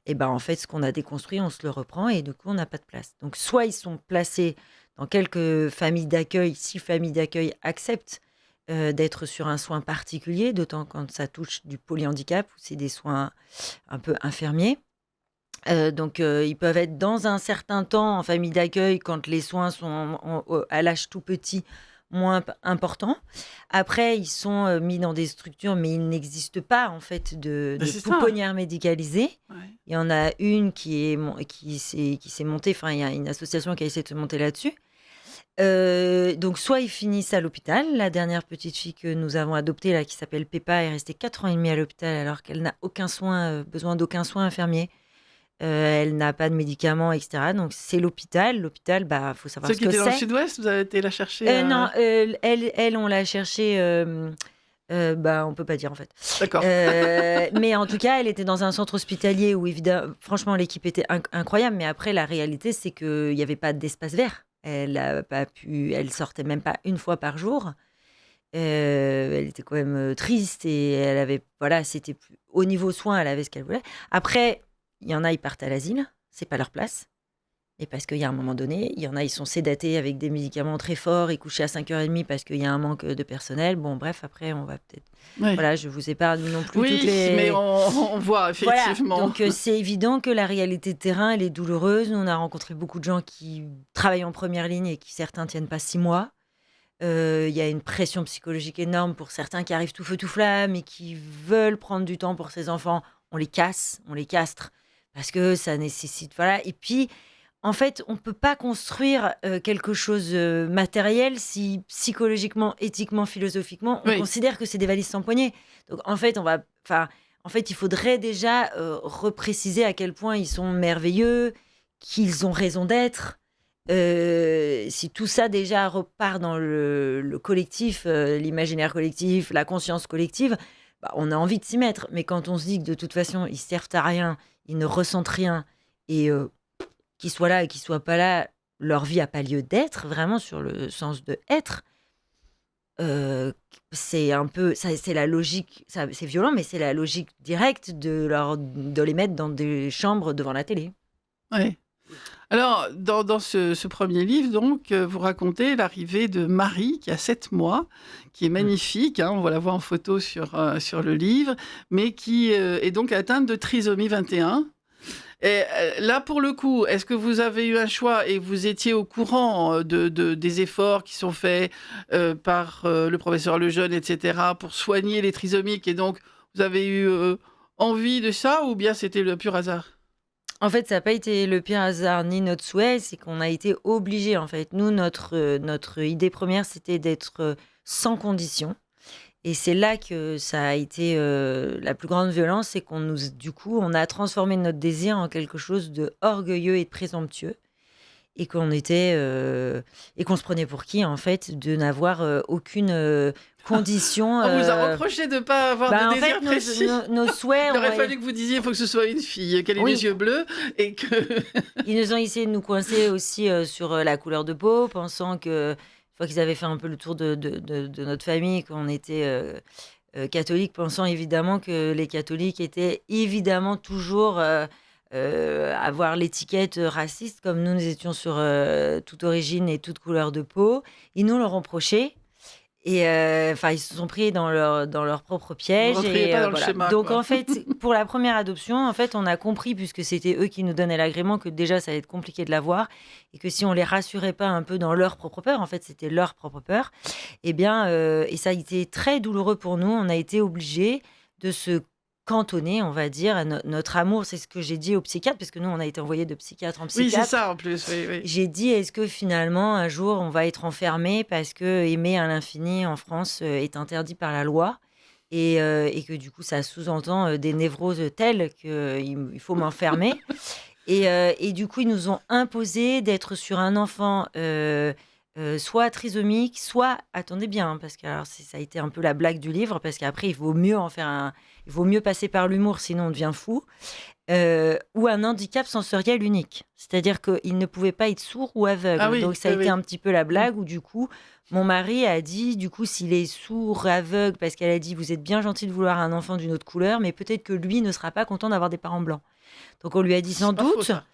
Et ben en fait, ce qu'on a déconstruit, on se le reprend et du coup, on n'a pas de place. Donc, soit ils sont placés dans quelques familles d'accueil, si familles d'accueil acceptent d'être sur un soin particulier, d'autant quand ça touche du polyhandicap, ou c'est des soins un peu infirmiers. Donc, ils peuvent être dans un certain temps en famille d'accueil quand les soins sont à l'âge tout petit, moins importants. Après, ils sont mis dans des structures, mais il n'existe pas en fait de C'est ça. pouponnière médicalisée. Ouais. Il y en a une qui s'est montée, enfin, il y a une association qui a essayé de se monter là-dessus. Donc, soit ils finissent à l'hôpital. La dernière petite fille que nous avons adoptée, là, qui s'appelle Peppa, est restée 4 ans et demi à l'hôpital alors qu'elle n'a besoin d'aucun soin infirmier. Elle n'a pas de médicaments, etc. Donc, c'est l'hôpital. L'hôpital, bah, faut savoir Ceux ce qui que étaient dans le c'est. sud-ouest, vous avez été la chercher Non, elle, on l'a cherchée. Bah, on peut pas dire en fait. D'accord. Mais en tout cas, elle était dans un centre hospitalier où, évidemment, franchement, l'équipe était incroyable. Mais après, la réalité, c'est qu'il n'y avait pas d'espace vert. Elle sortait même pas une fois par jour. Elle était quand même triste et elle avait, voilà, c'était au niveau soins, elle avait ce qu'elle voulait. Après, il y en a, ils partent à l'asile, c'est pas leur place. Et parce qu'il y a un moment donné, il y en a, ils sont sédatés avec des médicaments très forts et couchés à 5h30 parce qu'il y a un manque de personnel. Bon, bref, après, on va peut-être. Oui. Voilà, je vous épargne non plus Oui, toutes les. mais on voit Voilà, effectivement. donc c'est évident que la réalité de terrain, elle est douloureuse. Nous, on a rencontré beaucoup de gens qui travaillent en première ligne et qui certains tiennent pas 6 mois. Il y a une pression psychologique énorme pour certains qui arrivent tout feu tout flamme et qui veulent prendre du temps pour ces enfants. On les casse, on les castre parce que ça nécessite. Voilà. Et puis, en fait, on ne peut pas construire quelque chose matériel si psychologiquement, éthiquement, philosophiquement, on Oui. considère que c'est des valises sans poignée. Donc, en fait, il faudrait déjà repréciser à quel point ils sont merveilleux, qu'ils ont raison d'être. Si tout ça déjà repart dans le collectif, l'imaginaire collectif, la conscience collective, bah, on a envie de s'y mettre. Mais quand on se dit que de toute façon, ils servent à rien, ils ne ressentent rien, et qu'ils soient là et qu'ils soient pas là, leur vie n'a pas lieu d'être, vraiment sur le sens de être. C'est un peu, c'est la logique, c'est violent, mais c'est la logique directe de les mettre dans des chambres devant la télé. Oui. Alors, dans ce premier livre, donc, vous racontez l'arrivée de Marie, qui a 7 mois, qui est magnifique, hein, on la voit en photo sur le livre, mais qui est donc atteinte de trisomie 21. Et là, pour le coup, est-ce que vous avez eu un choix et vous étiez au courant des efforts qui sont faits par le professeur Lejeune, etc., pour soigner les trisomiques, et donc vous avez eu envie de ça, ou bien c'était le pur hasard? En fait, ça n'a pas été le pire hasard ni notre souhait, c'est qu'on a été obligés. En fait, nous, notre idée première, c'était d'être sans condition. Et c'est là que ça a été la plus grande violence, c'est du coup, on a transformé notre désir en quelque chose de orgueilleux et de présomptueux. Et qu'on et qu'on se prenait pour qui, en fait, de n'avoir aucune condition. On vous a reproché de ne pas avoir de En désir fait, précis. nos souhaits. Il aurait fallu que vous disiez il faut que ce soit une fille, qu'elle ait Oui. les yeux bleus et que. Ils nous ont essayé de nous coincer aussi sur la couleur de peau, pensant que, une fois qu'ils avaient fait un peu le tour de notre famille, qu'on était catholiques, pensant évidemment que les catholiques étaient évidemment toujours avoir l'étiquette raciste, comme nous étions sur toute origine et toute couleur de peau. Ils nous l'ont reproché. Et ils se sont pris dans leur propre piège. Vous rentriez pas dans le schéma, Donc, quoi. en fait, pour la première adoption, en fait, on a compris, puisque c'était eux qui nous donnaient l'agrément, que déjà, ça allait être compliqué de l'avoir. Et que si on les rassurait pas un peu dans leur propre peur, en fait, c'était leur propre peur, eh bien, et ça a été très douloureux pour nous. On a été obligés de se cantonner, on va dire, à notre amour. C'est ce que j'ai dit au psychiatre, parce que nous, on a été envoyés de psychiatre en Oui, psychiatre. c'est ça en plus. Oui. J'ai dit, est-ce que finalement, un jour, on va être enfermé parce que aimer à l'infini en France est interdit par la loi et que du coup, ça sous-entend des névroses telles qu'il faut m'enfermer. Et du coup, ils nous ont imposé d'être sur un enfant soit trisomique, soit, attendez bien, hein, parce que alors, ça a été un peu la blague du livre, parce qu'après, il vaut mieux passer par l'humour, sinon on devient fou. Ou un handicap sensoriel unique. C'est-à-dire qu'il ne pouvait pas être sourd ou aveugle. Ah oui, Donc ça a oui, été oui. un petit peu la blague où du coup, mon mari a dit, du coup, s'il est sourd, aveugle, parce qu'elle a dit, vous êtes bien gentil de vouloir un enfant d'une autre couleur, mais peut-être que lui ne sera pas content d'avoir des parents blancs. Donc on lui a dit sans Pas faux, doute, ça.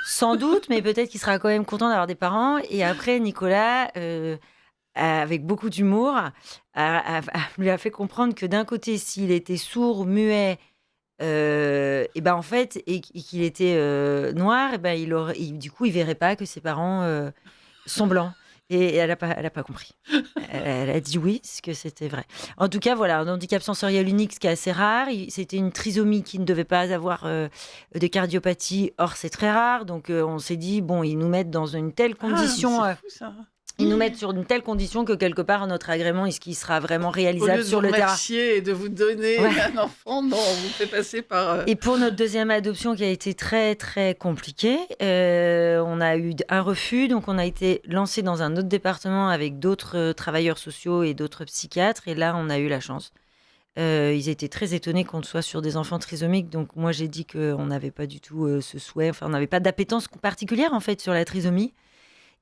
sans doute, mais peut-être qu'il sera quand même content d'avoir des parents. Et après, Nicolas avec beaucoup d'humour, lui a fait comprendre que d'un côté, s'il était sourd, muet, et ben en fait, et qu'il était noir, et ben du coup, il verrait pas que ses parents sont blancs. Et elle a pas compris. Elle a dit oui, ce que c'était vrai. En tout cas, voilà, un handicap sensoriel unique, ce qui est assez rare. C'était une trisomie qui ne devait pas avoir de cardiopathie. Or, c'est très rare. Donc, on s'est dit, bon, ils nous mettent dans une telle condition. C'est fou, ça. Ils nous mettent sur une telle condition que quelque part, notre agrément, est-ce qu'il sera vraiment Au réalisable lieu de sur vous le terrain? remercier et de vous donner un enfant, non, on vous fait passer par... Et pour notre deuxième adoption qui a été très très compliquée, on a eu un refus, donc on a été lancé dans un autre département avec d'autres travailleurs sociaux et d'autres psychiatres, et là on a eu la chance. Ils étaient très étonnés qu'on soit sur des enfants trisomiques, donc moi j'ai dit qu'on n'avait pas du tout ce souhait, enfin on n'avait pas d'appétence particulière en fait sur la trisomie.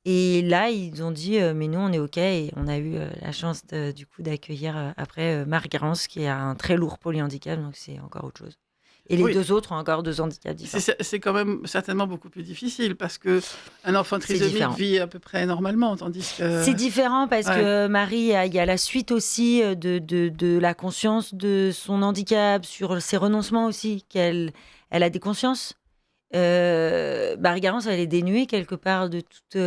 Et là, ils ont dit, mais nous, on est OK. Et on a eu la chance du coup d'accueillir après Marie-Garance, qui a un très lourd polyhandicap, donc c'est encore autre chose. Et les deux autres ont encore 2 handicaps différents. C'est quand même certainement beaucoup plus difficile parce qu'un enfant trisomique différent. vit à peu près normalement, tandis que... C'est différent parce que Marie, il y a la suite aussi de la conscience de son handicap, sur ses renoncements aussi, elle a des consciences. Marie-Garance, elle est dénuée quelque part de toute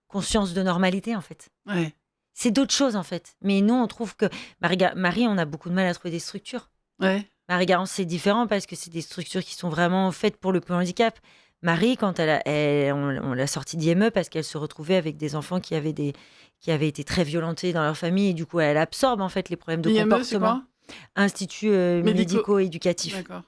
conscience de normalité, en fait. Ouais. C'est d'autres choses, en fait. Mais nous, on trouve que Marie, on a beaucoup de mal à trouver des structures. Ouais. Marie-Garance, c'est différent parce que c'est des structures qui sont vraiment faites pour le handicap. Marie, quand on l'a sortie d'IME parce qu'elle se retrouvait avec des enfants qui avaient été très violentés dans leur famille, et du coup, elle absorbe en fait les problèmes de comportement. C'est quoi ? Institut médico-éducatif. D'accord.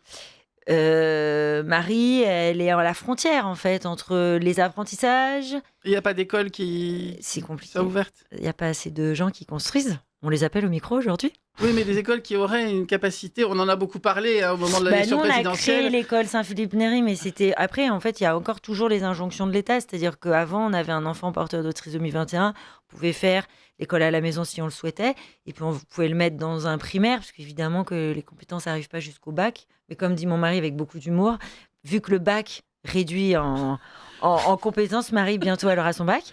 Marie, elle est à la frontière en fait entre les apprentissages. Il n'y a pas d'école qui C'est compliqué. soit ouverte. Il n'y a pas assez de gens qui construisent. On les appelle au micro aujourd'hui. Oui, mais des écoles qui auraient une capacité. On en a beaucoup parlé au moment de l'élection présidentielle. Nous, on a créé l'école Saint-Philippe-Néry, mais c'était après. En fait, il y a encore toujours les injonctions de l'État, c'est-à-dire qu'avant, on avait un enfant porteur de trisomie 21, on pouvait faire l'école à la maison si on le souhaitait, et puis on pouvait le mettre dans un primaire, parce qu'évidemment que les compétences n'arrivent pas jusqu'au bac. Mais comme dit mon mari avec beaucoup d'humour, vu que le bac réduit en compétences, Marie, bientôt, elle aura son bac.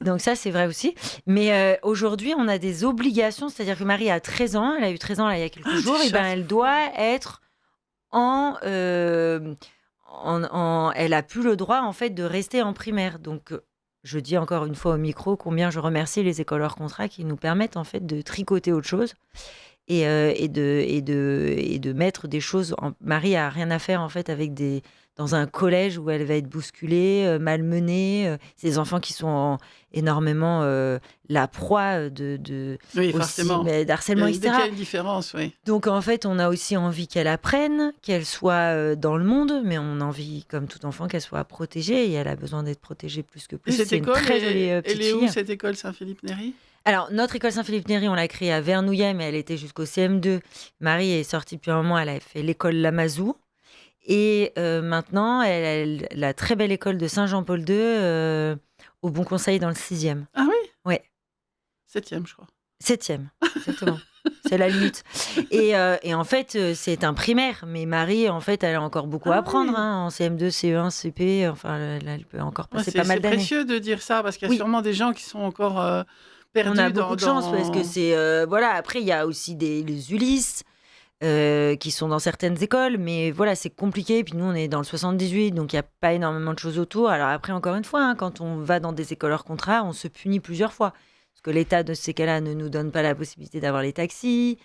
Donc ça, c'est vrai aussi. Mais aujourd'hui, on a des obligations, c'est-à-dire que Marie a 13 ans, elle a eu 13 ans là, il y a quelques jours, et elle doit être elle a plus le droit, en fait, de rester en primaire. Donc, je dis encore une fois au micro combien je remercie les écoles hors contrat qui nous permettent, en fait, de tricoter autre chose. Et de mettre des choses. Marie a rien à faire en fait dans un collège où elle va être bousculée, malmenée. Ces enfants qui sont énormément la proie oui, forcément. D'harcèlement, etc. Il y a une différence, oui. Donc en fait, on a aussi envie qu'elle apprenne, qu'elle soit dans le monde, mais on a envie, comme tout enfant, qu'elle soit protégée. Et elle a besoin d'être protégée plus que plus. Et cette école, une très jolie petite elle est où fille. cette école Saint-Philippe-Néry ? Alors, notre école Saint-Philippe-Néry, on l'a créée à Vernouillet, mais elle était jusqu'au CM2. Marie est sortie depuis un moment, elle a fait l'école Lamazou. Et maintenant, elle a la très belle école de Saint-Jean-Paul II au Bon Conseil dans le 6e. Ah oui ? Ouais. 7e, je crois. 7e, exactement. C'est la limite. Et en fait, c'est un primaire. Mais Marie, en fait, elle a encore beaucoup à apprendre en CM2, CE1, CP. Enfin, elle peut encore passer pas mal d'années. C'est précieux de dire ça, parce qu'il y a sûrement des gens qui sont encore... On a beaucoup de chance parce que c'est voilà. Après, il y a aussi les Ulysse qui sont dans certaines écoles, mais voilà, c'est compliqué. Puis nous, on est dans le 78, donc il n'y a pas énormément de choses autour. Alors après, encore une fois, quand on va dans des écoles hors contrat, on se punit plusieurs fois parce que l'État de ces cas-là ne nous donne pas la possibilité d'avoir les taxis.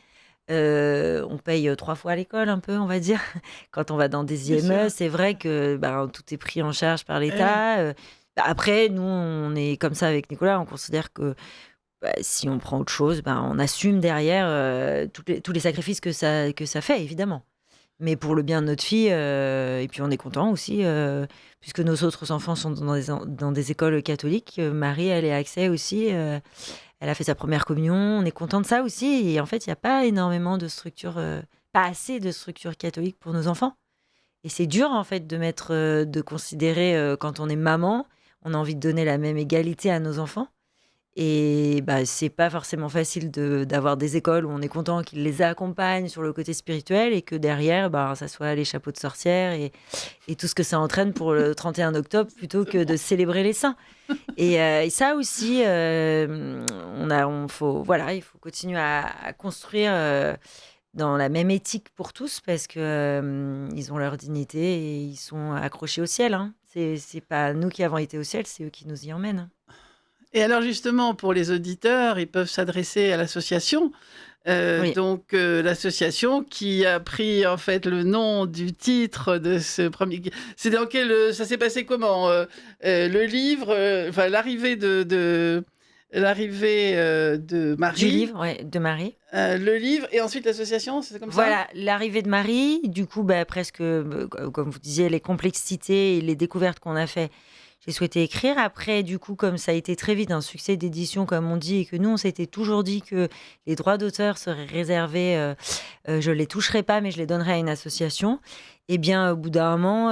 On paye 3 fois à l'école, un peu, on va dire. Quand on va dans des IME, c'est vrai que tout est pris en charge par l'État. Après, nous, on est comme ça avec Nicolas, on considère que si on prend autre chose, on assume derrière tous les sacrifices que ça fait, évidemment. Mais pour le bien de notre fille, et puis on est content aussi, puisque nos autres enfants sont dans des écoles catholiques. Marie, elle a accès aussi. Elle a fait sa première communion. On est content de ça aussi. Et en fait, il n'y a pas énormément de structures, pas assez de structures catholiques pour nos enfants. Et c'est dur, en fait, de considérer, quand on est maman, on a envie de donner la même égalité à nos enfants. Et c'est pas forcément facile d'avoir des écoles où on est content qu'ils les accompagnent sur le côté spirituel et que derrière, ça soit les chapeaux de sorcière et tout ce que ça entraîne pour le 31 octobre plutôt que de célébrer les saints. Et ça aussi, il faut continuer à construire dans la même éthique pour tous parce que ils ont leur dignité et ils sont accrochés au ciel. Hein. C'est pas nous qui avons été au ciel, c'est eux qui nous y emmènent. Hein. Et alors justement, pour les auditeurs, ils peuvent s'adresser à l'association. Oui. Donc l'association qui a pris en fait le nom du titre de ce premier. C'est dans quel ça s'est passé comment le livre, l'arrivée de Marie. Du livre, de Marie. Le livre et ensuite l'association, c'est comme ça. Voilà, l'arrivée de Marie. Du coup, presque, comme vous disiez, les complexités et les découvertes qu'on a fait. J'ai souhaité écrire. Après, du coup, comme ça a été très vite un succès d'édition, comme on dit, et que nous, on s'était toujours dit que les droits d'auteur seraient réservés, je ne les toucherai pas, mais je les donnerai à une association. Eh bien, au bout d'un moment,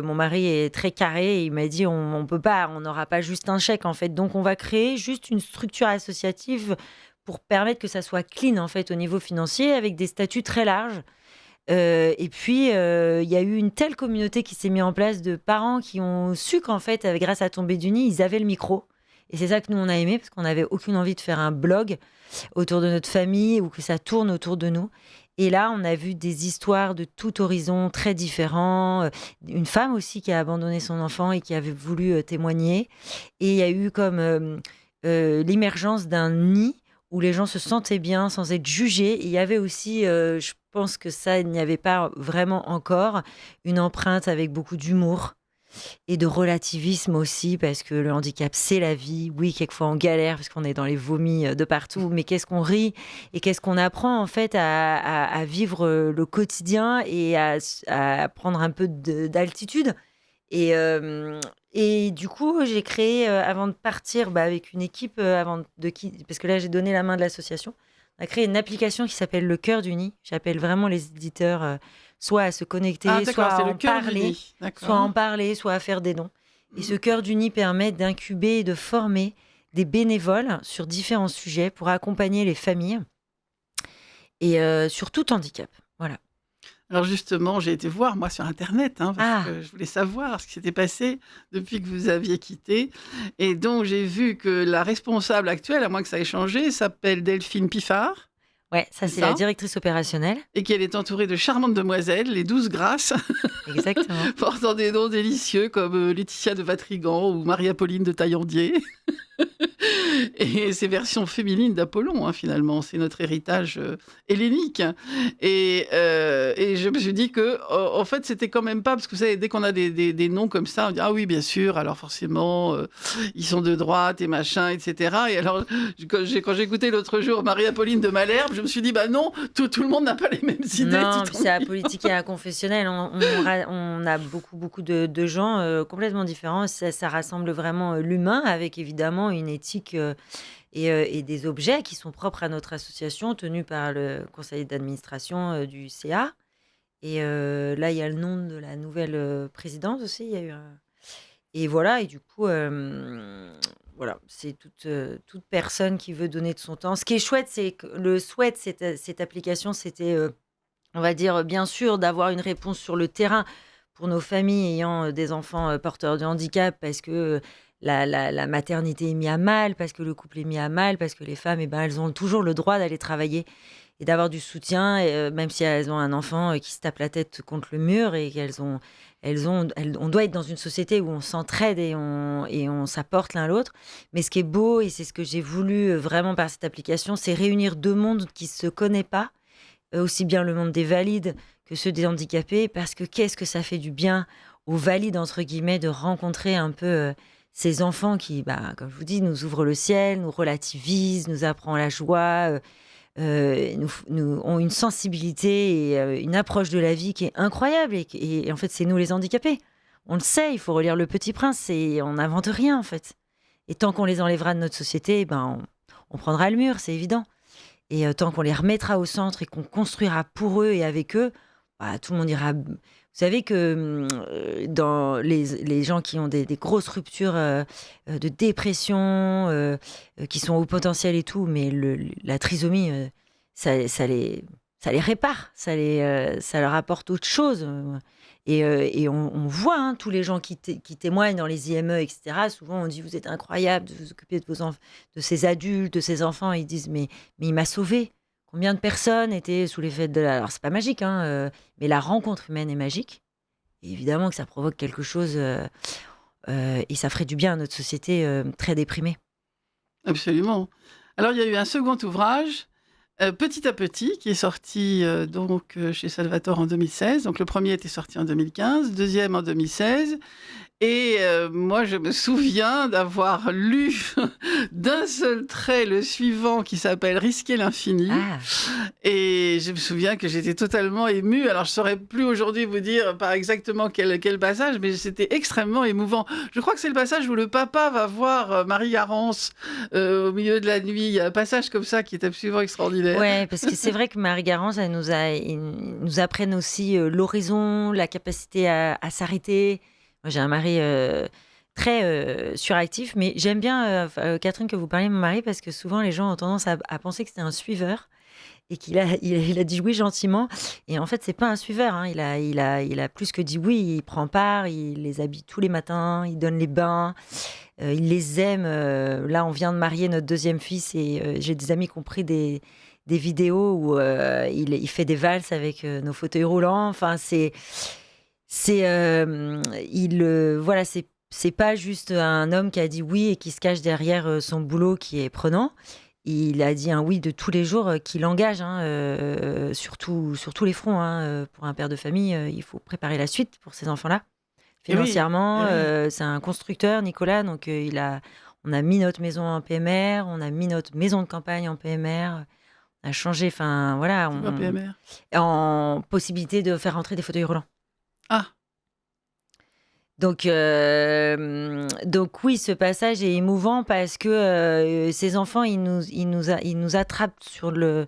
mon mari est très carré et il m'a dit on peut pas, on n'aura pas juste un chèque, en fait. Donc, on va créer juste une structure associative pour permettre que ça soit clean, en fait, au niveau financier, avec des statuts très larges. Et puis, il y a eu une telle communauté qui s'est mise en place de parents qui ont su qu'en fait, grâce à Tombée du Nid, ils avaient le micro. Et c'est ça que nous, on a aimé, parce qu'on n'avait aucune envie de faire un blog autour de notre famille ou que ça tourne autour de nous. Et là, on a vu des histoires de tout horizon très différents. Une femme aussi qui a abandonné son enfant et qui avait voulu témoigner. Et il y a eu comme l'émergence d'un nid où les gens se sentaient bien sans être jugés. Et il y avait aussi, je pense que ça, il n'y avait pas vraiment encore, une empreinte avec beaucoup d'humour et de relativisme aussi, parce que le handicap, c'est la vie. Oui, quelquefois on galère parce qu'on est dans les vomis de partout, mais qu'est-ce qu'on rit et qu'est-ce qu'on apprend en fait à vivre le quotidien et à prendre un peu d'altitude. Et du coup, j'ai créé, avant de partir avec une équipe, parce que là, j'ai donné la main de l'association, on a créé une application qui s'appelle Le Cœur du Nid. J'appelle vraiment les éditeurs soit à se connecter, soit à en parler, soit à faire des dons. Et ce Cœur du Nid permet d'incuber et de former des bénévoles sur différents sujets pour accompagner les familles et sur tout handicap. Voilà. Alors justement, j'ai été voir, moi, sur Internet, parce que je voulais savoir ce qui s'était passé depuis que vous aviez quitté. Et donc, j'ai vu que la responsable actuelle, à moins que ça ait changé, s'appelle Delphine Piffard. Ouais, ça, c'est la directrice opérationnelle. Et qu'elle est entourée de charmantes demoiselles, les 12 grâces. Exactement. Portant des noms délicieux comme Laetitia de Vatrigan ou Maria-Pauline de Taillandier. Et ces versions féminines d'Apollon, finalement, c'est notre héritage hellénique. Et je me suis dit que, en fait, c'était quand même pas, parce que vous savez, dès qu'on a des noms comme ça, on dit ah oui, bien sûr, alors forcément, ils sont de droite et machin, etc. Et alors, quand j'ai écouté l'autre jour Maria-Pauline de Malherbe, je me suis dit bah non, tout le monde n'a pas les mêmes idées. Non, puis c'est à politique et à confessionnel. On a beaucoup de gens complètement différents. Ça rassemble vraiment l'humain avec évidemment une éthique et des objets qui sont propres à notre association, tenus par le conseil d'administration du CA. Et là, il y a le nom de la nouvelle présidente aussi. Il y a eu Et voilà, et du coup, voilà, c'est toute personne qui veut donner de son temps. Ce qui est chouette, c'est que le souhait de cette application, c'était, on va dire, bien sûr, d'avoir une réponse sur le terrain pour nos familles ayant des enfants porteurs de handicap, parce que la maternité est mise à mal, parce que le couple est mis à mal, parce que les femmes, elles ont toujours le droit d'aller travailler et d'avoir du soutien, même si elles ont un enfant qui se tape la tête contre le mur, et on doit être dans une société où on s'entraide et on s'apporte l'un l'autre. Mais ce qui est beau, et c'est ce que j'ai voulu vraiment par cette application, c'est réunir deux mondes qui ne se connaissent pas, aussi bien le monde des valides que ceux des handicapés, parce que qu'est-ce que ça fait du bien aux valides, entre guillemets, de rencontrer un peu ces enfants qui, comme je vous dis, nous ouvrent le ciel, nous relativisent, nous apprennent la joie, nous ont une sensibilité et une approche de la vie qui est incroyable. Et en fait, c'est nous les handicapés. On le sait, il faut relire Le Petit Prince, et on n'invente rien, en fait. Et tant qu'on les enlèvera de notre société, on prendra le mur, c'est évident. Et tant qu'on les remettra au centre et qu'on construira pour eux et avec eux, bah, tout le monde ira. Vous savez que dans les gens qui ont des grosses ruptures de dépression, qui sont au potentiel et tout, mais la trisomie, ça les répare, ça leur apporte autre chose. Et on voit tous les gens qui témoignent dans les IME, etc. Souvent, on dit vous êtes incroyable de vous occuper de ces adultes, de ces enfants. Ils disent mais il m'a sauvé. Combien de personnes étaient sous l'effet de la... Alors, c'est pas magique, mais la rencontre humaine est magique. Et évidemment que ça provoque quelque chose et ça ferait du bien à notre société très déprimée. Absolument. Alors, il y a eu un second ouvrage, Petit à petit, qui est sorti chez Salvatore en 2016. Donc, le premier était sorti en 2015, deuxième en 2016. Et moi, je me souviens d'avoir lu d'un seul trait le suivant qui s'appelle Risquer l'infini. Ah, Et je me souviens que j'étais totalement émue. Alors, je ne saurais plus aujourd'hui vous dire par exactement quel passage, mais c'était extrêmement émouvant. Je crois que c'est le passage où le papa va voir Marie Garance au milieu de la nuit. Il y a un passage comme ça qui est absolument extraordinaire. ouais, parce que c'est vrai que Marie Garance, ils nous apprennent aussi l'horizon, la capacité à s'arrêter. Moi, j'ai un mari très suractif, mais j'aime bien, Catherine, que vous parliez de mon mari, parce que souvent les gens ont tendance à penser que c'est un suiveur et il a dit oui gentiment. Et en fait, c'est pas un suiveur. Il a plus que dit oui. Il prend part, il les habille tous les matins, il donne les bains, il les aime. Là, on vient de marier notre deuxième fils et j'ai des amis qui ont pris des vidéos où il fait des valses avec nos fauteuils roulants. Enfin, voilà, c'est pas juste un homme qui a dit oui et qui se cache derrière son boulot qui est prenant. Il a dit un oui de tous les jours qui l'engage, sur tous les fronts. Pour un père de famille, il faut préparer la suite pour ces enfants-là. Et oui, Financièrement, et oui. c'est un constructeur, Nicolas, donc on a mis notre maison en PMR, on a mis notre maison de campagne en PMR, on a changé, enfin voilà, C'est quoi PMR? en possibilité de faire rentrer des fauteuils roulants. Ah, Donc oui, ce passage est émouvant parce que ces enfants, ils nous attrapent sur le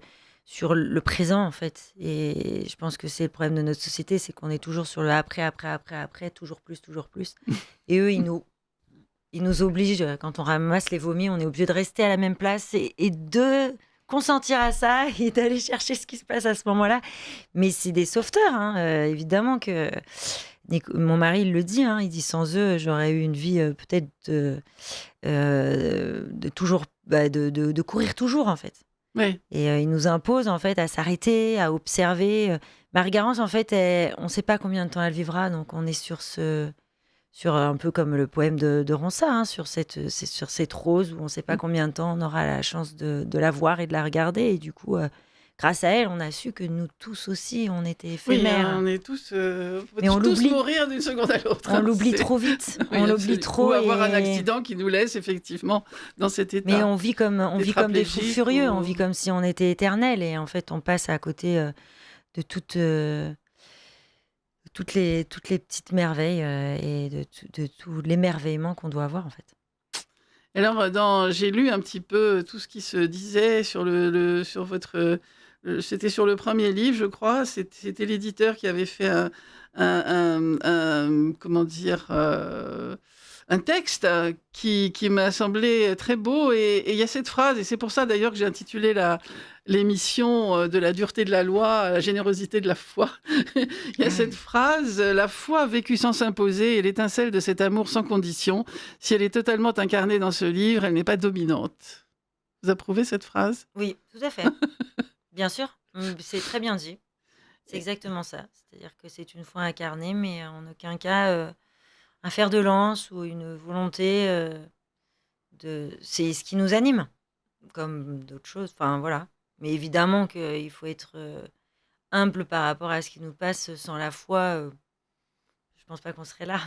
présent, en fait. Et je pense que c'est le problème de notre société, c'est qu'on est toujours sur le après, toujours plus, toujours plus. Et eux, ils nous obligent, quand on ramasse les vomis, on est obligé de rester à la même place et de consentir à ça et d'aller chercher ce qui se passe à ce moment-là. Mais c'est des sauveteurs, évidemment que... Mon mari, il le dit, il dit sans eux, j'aurais eu une vie peut-être de toujours, de courir toujours, en fait. oui. Et il nous impose, en fait, à s'arrêter, à observer. Marie Garance, en fait, on ne sait pas combien de temps elle vivra, donc on est sur un peu comme le poème de Ronsard, sur cette rose où on ne sait pas combien de temps on aura la chance de la voir et de la regarder. Et du coup, grâce à elle, on a su que nous tous aussi, on était Oui, éphémères. on est tous, Mais on tous l'oublie. mourir d'une seconde à l'autre. On l'oublie C'est- trop vite. Oui, On l'oublie absolument. trop. Ou avoir un et- accident qui nous laisse effectivement dans cet Mais état. on vit comme des fous Tétraplégique furieux. On ou- vit comme si on était éternel. Et en fait, on passe à côté de toutes les petites merveilles et de tout l'émerveillement qu'on doit avoir, en fait. Alors, j'ai lu un petit peu tout ce qui se disait sur sur votre. C'était sur le premier livre, je crois. C'était l'éditeur qui avait fait comment dire, un texte qui m'a semblé très beau. Et il y a cette phrase, et c'est pour ça d'ailleurs que j'ai intitulé l'émission de la dureté de la loi à la générosité de la foi. Il y a cette phrase, la foi vécue sans s'imposer est l'étincelle de cet amour sans condition. Si elle est totalement incarnée dans ce livre, elle n'est pas dominante. Vous approuvez cette phrase? Oui, tout à fait. Bien sûr. C'est très bien dit. C'est exactement ça. C'est-à-dire que c'est une foi incarnée, mais en aucun cas un fer de lance ou une volonté c'est ce qui nous anime, comme d'autres choses. Enfin, voilà. Mais évidemment qu'il faut être humble par rapport à ce qui nous passe. Sans la foi, je pense pas qu'on serait là.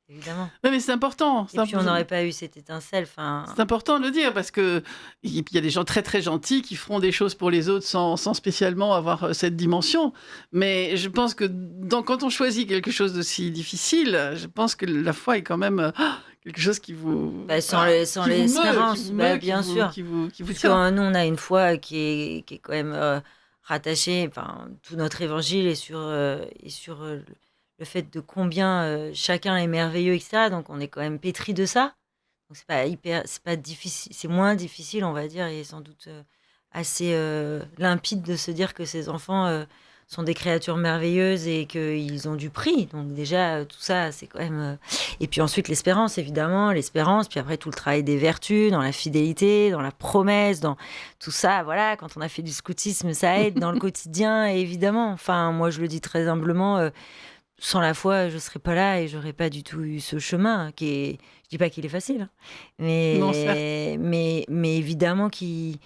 Évidemment. Oui, mais c'est important. Et puis on n'aurait pas eu cette étincelle. Enfin, C'est important de le dire parce que il y a des gens très très gentils qui feront des choses pour les autres sans spécialement avoir cette dimension. Mais je pense que quand on choisit quelque chose d'aussi difficile, je pense que la foi est quand même quelque chose qui vous sans qui vous meut, l'espérance, qui vous meut, bien qui sûr. qui vous Parce tient. que nous, on a une foi qui est quand même rattaché, tout notre évangile est sur le fait de combien chacun est merveilleux, etc. Donc on est quand même pétri de ça. Donc c'est pas difficile, c'est moins difficile, on va dire, et sans doute assez limpide de se dire que ces enfants sont des créatures merveilleuses et qu'ils ont du prix. Donc déjà, tout ça, c'est quand même... Et puis ensuite, l'espérance, évidemment, puis après tout le travail des vertus, dans la fidélité, dans la promesse, dans tout ça, voilà, quand on a fait du scoutisme, ça aide dans le quotidien, évidemment. Enfin, moi, je le dis très humblement, sans la foi, je ne serais pas là et j'aurais pas du tout eu ce chemin qui est... Je dis pas qu'il est facile, hein, Non, certes. mais évidemment et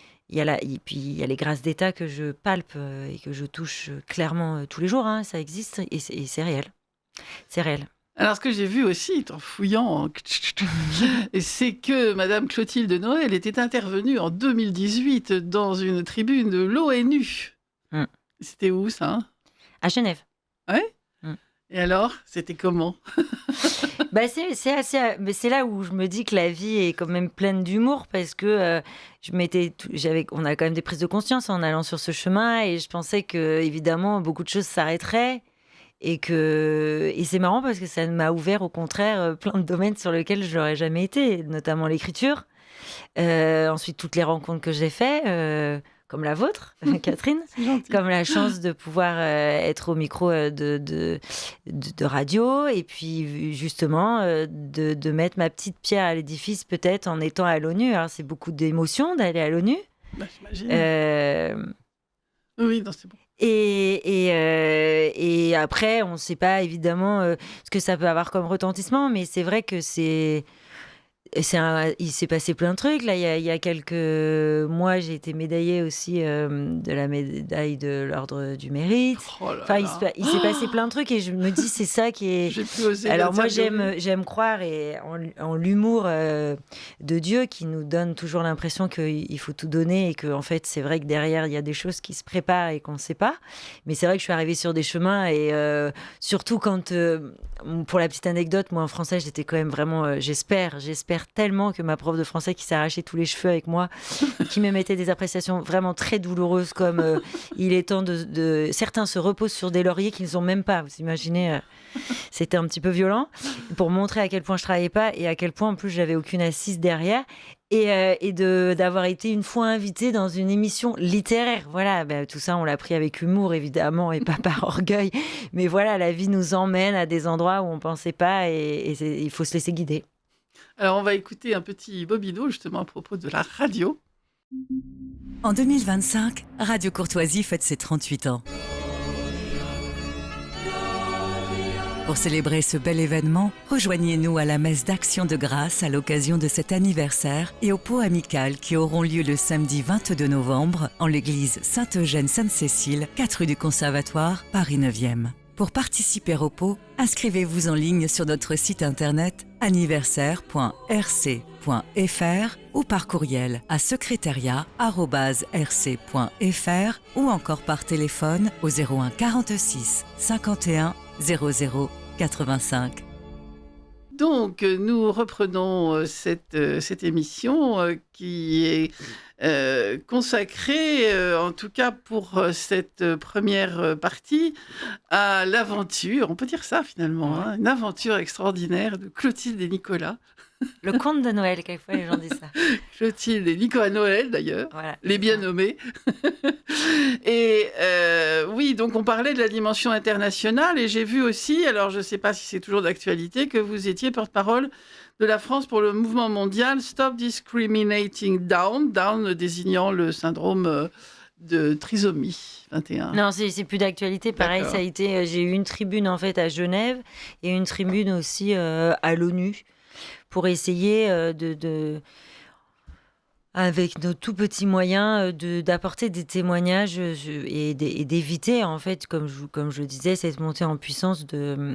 puis il y a les grâces d'État que je palpe et que je touche clairement tous les jours, hein, ça existe et c'est réel. C'est réel. Alors, ce que j'ai vu aussi, en fouillant, c'est que Madame Clotilde Noël était intervenue en 2018 dans une tribune de l'ONU. Mm. C'était où, ça? À Genève. Ouais. Et alors, c'était comment? C'est assez, mais c'est là où je me dis que la vie est quand même pleine d'humour parce que on a quand même des prises de conscience en allant sur ce chemin et je pensais que évidemment beaucoup de choses s'arrêteraient et c'est marrant parce que ça m'a ouvert au contraire plein de domaines sur lesquels je n'aurais jamais été, notamment l'écriture. Ensuite toutes les rencontres que j'ai faites. Comme la vôtre, Catherine, comme la chance de pouvoir être au micro de radio et puis justement de mettre ma petite pierre à l'édifice peut-être en étant à l'ONU. Alors, c'est beaucoup d'émotions d'aller à l'ONU. J'imagine. Oui, non, c'est bon. Et après, on ne sait pas évidemment ce que ça peut avoir comme retentissement, mais c'est vrai que il s'est passé plein de trucs. Là, il y a quelques mois, j'ai été médaillée aussi de la médaille de l'Ordre du Mérite. Il s'est passé plein de trucs et je me dis, c'est ça qui est... J'ai plus osé. Alors moi, j'aime croire en l'humour de Dieu qui nous donne toujours l'impression qu'il faut tout donner et qu'en fait, c'est vrai que derrière, il y a des choses qui se préparent et qu'on ne sait pas. Mais c'est vrai que je suis arrivée sur des chemins et surtout quand... pour la petite anecdote, moi en français, j'étais quand même vraiment... J'espère tellement que ma prof de français qui s'est arraché tous les cheveux avec moi, qui me mettait des appréciations vraiment très douloureuses comme il est temps de... Certains se reposent sur des lauriers qu'ils n'ont même pas. Vous imaginez, c'était un petit peu violent pour montrer à quel point je travaillais pas et à quel point en plus j'avais aucune assise derrière. Et d'avoir été une fois invitée dans une émission littéraire. Voilà, tout ça, on l'a pris avec humour, évidemment, et pas par orgueil. Mais voilà, la vie nous emmène à des endroits où on ne pensait pas et il faut se laisser guider. Alors, on va écouter un petit bobino, justement, à propos de la radio. En 2025, Radio Courtoisie fête ses 38 ans. Pour célébrer ce bel événement, rejoignez-nous à la messe d'Action de Grâce à l'occasion de cet anniversaire et aux pots amicales qui auront lieu le samedi 22 novembre en l'église Sainte-Eugène-Sainte-Cécile, 4 rue du Conservatoire, Paris 9e. Pour participer au pot, inscrivez-vous en ligne sur notre site internet anniversaire.rc.fr ou par courriel à secrétariat@rc.fr ou encore par téléphone au 01 46 51 00 85. Donc, nous reprenons cette émission qui est consacrée, en tout cas pour cette première partie, à l'aventure, on peut dire ça finalement, hein, une aventure extraordinaire de Clotilde et Nicolas. Le conte de Noël, quelquefois les gens disent ça. Clotilde et Nicolas Noël, d'ailleurs, voilà, les bien nommés. Et oui, donc on parlait de la dimension internationale, et j'ai vu aussi, alors je ne sais pas si c'est toujours d'actualité, que vous étiez porte-parole de la France pour le mouvement mondial Stop Discriminating Down, Down désignant le syndrome de trisomie 21. Non, c'est plus d'actualité. Pareil, D'accord. ça a été. J'ai eu une tribune en fait à Genève et une tribune aussi à l'ONU pour essayer avec nos tout petits moyens, d'apporter des témoignages et d'éviter, en fait, comme je le disais, cette montée en puissance de